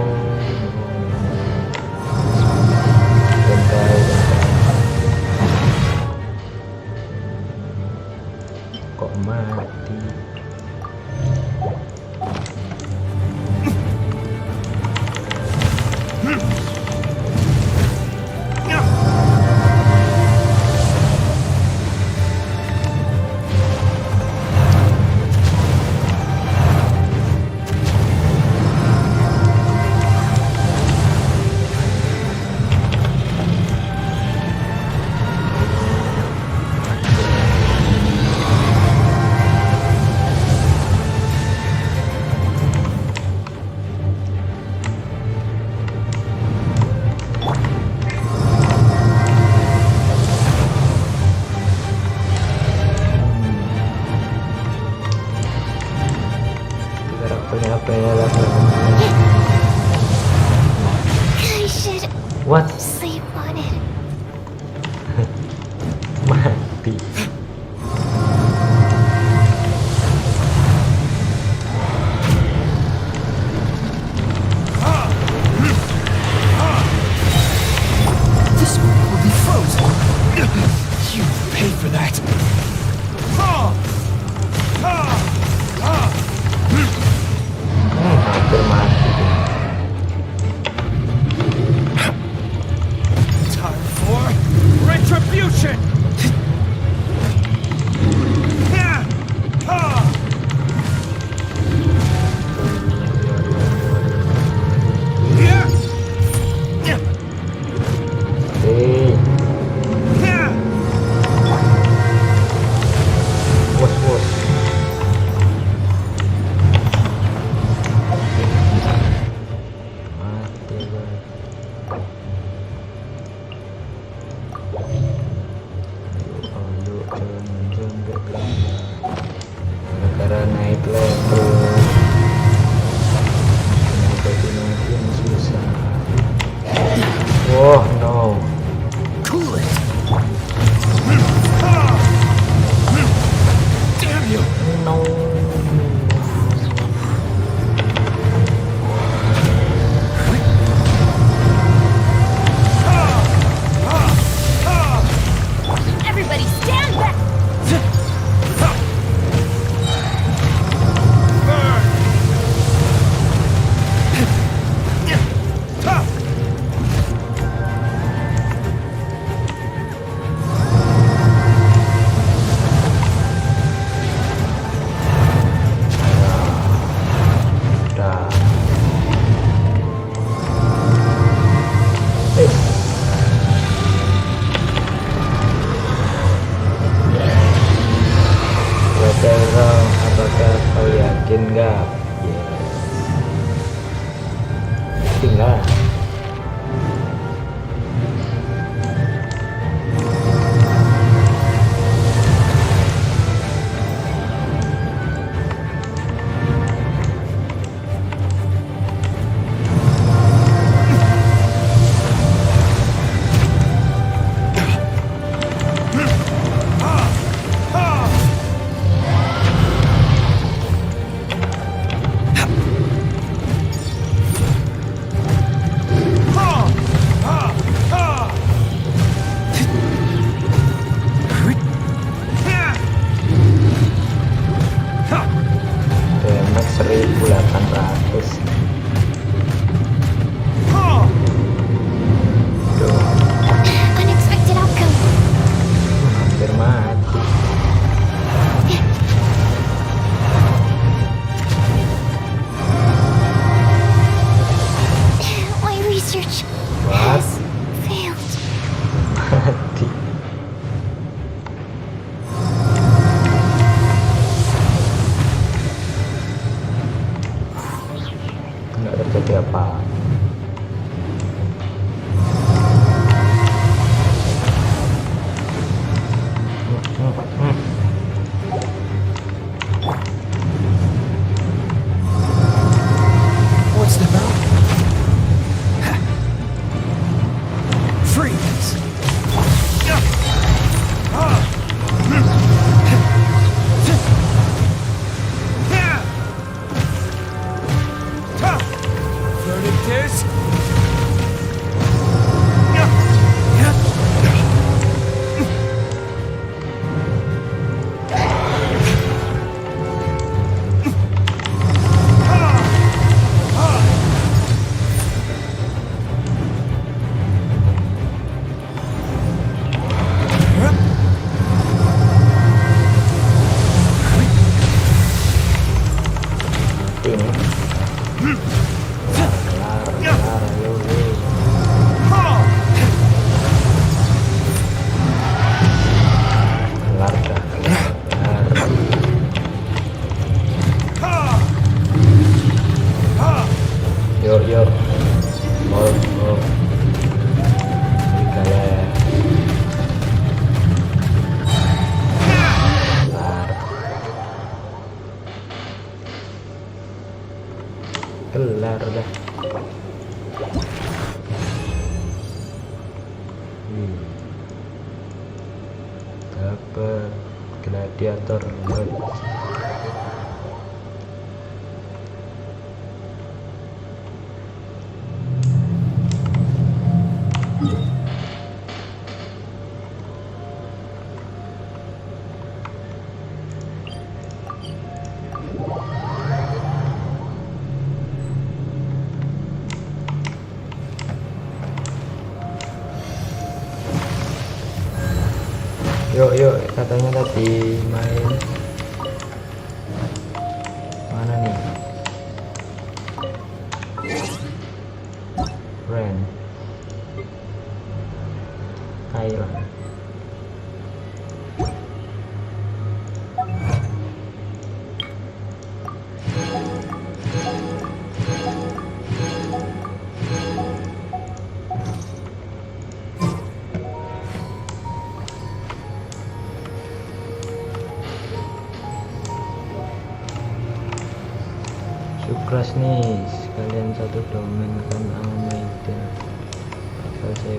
Bentar. Kok mati? I should What? sleep on it. Mati. This will be frozen. You pay for that. Hampir mati. Time for retribution! dapat gladiator lodge. Yuk, katanya tadi main mana nih? Friend Thailand. Sukras nih, sekalian satu domain kan Almeida bakal saya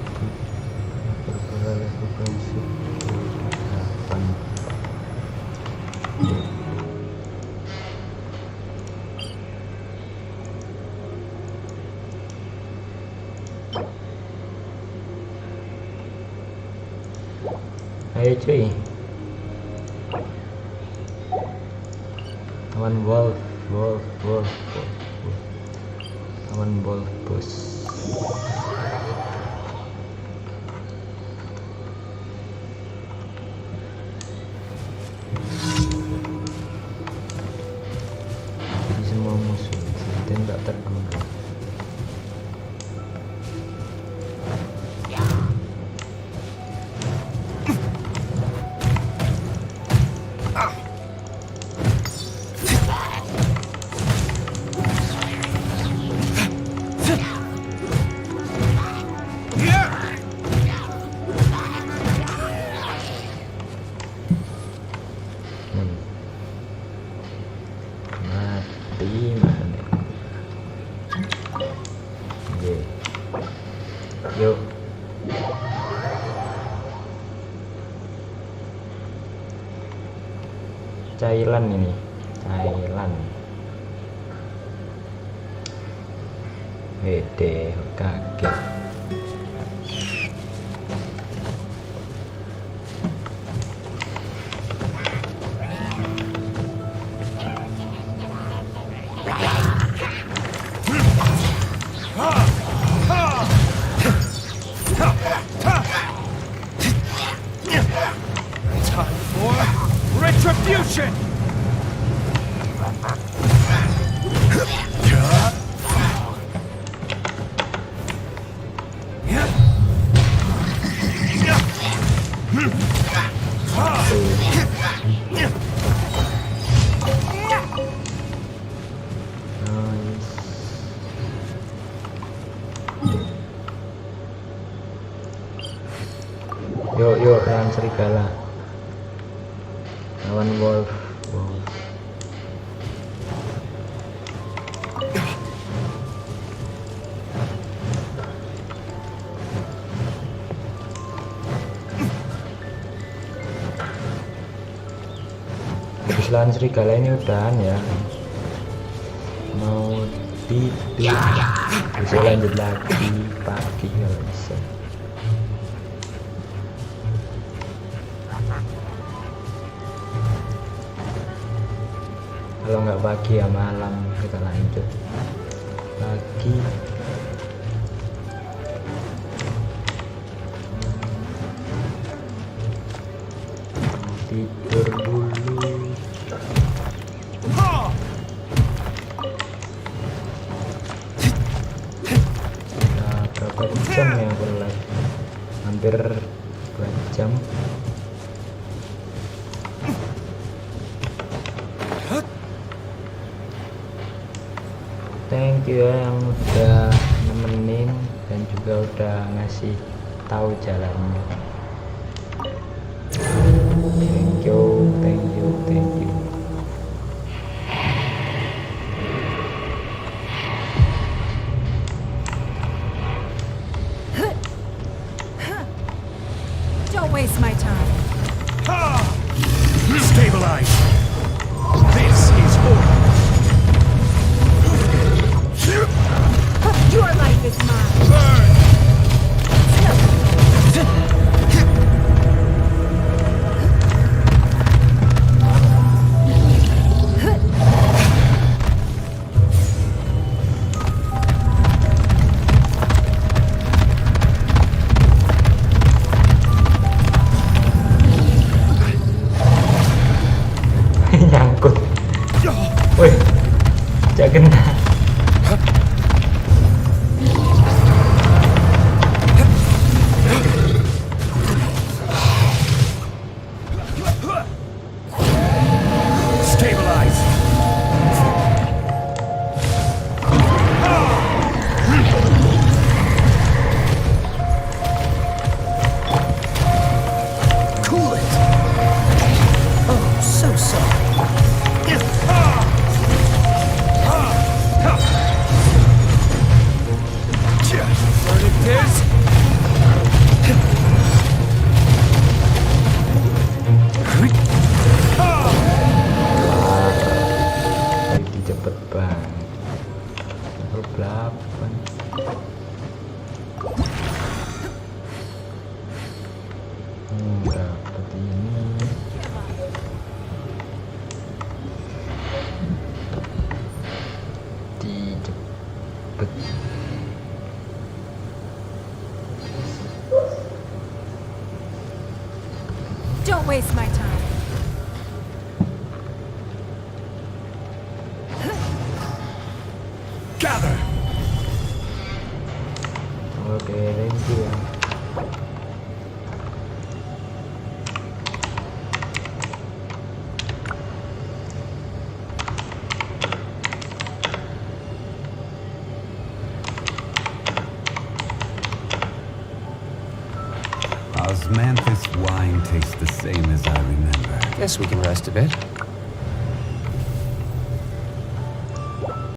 berbara lakukan subhan. Ayo cuy, one wolf lawan wolf bos. Jadi semua musuh dan tak terguna. Yuk, Thailand ini, Thailand. Wede, kaget. Retribution! Yuk, lawan serigala. Lawan wolf. Habis lawan serigala ini udahan ya. Mau tidur, bisa lanjut lagi pagi kalau bisa. Kalau nggak pagi ya malam kita lanjut lagi. Tidur dulu. Nah, berapa jam ya mulai? Hampir 2 jam. Thank you ya yang udah nemenin dan juga udah ngasih tahu jalannya. Thank you. Don't waste my time. Stabilize. This is order. Your life is mine. Burn. Nyangkut. Wih, jak kena. Stabilize. Cool it. Oh, so sorry. Verdict is Lagi cepet banget. Level 8. Dapat ini. Dicepet. Don't waste my time. gather. Oke, thank you ya. Osmanthus wine tastes the same as I remember. Guess we can rest a bit.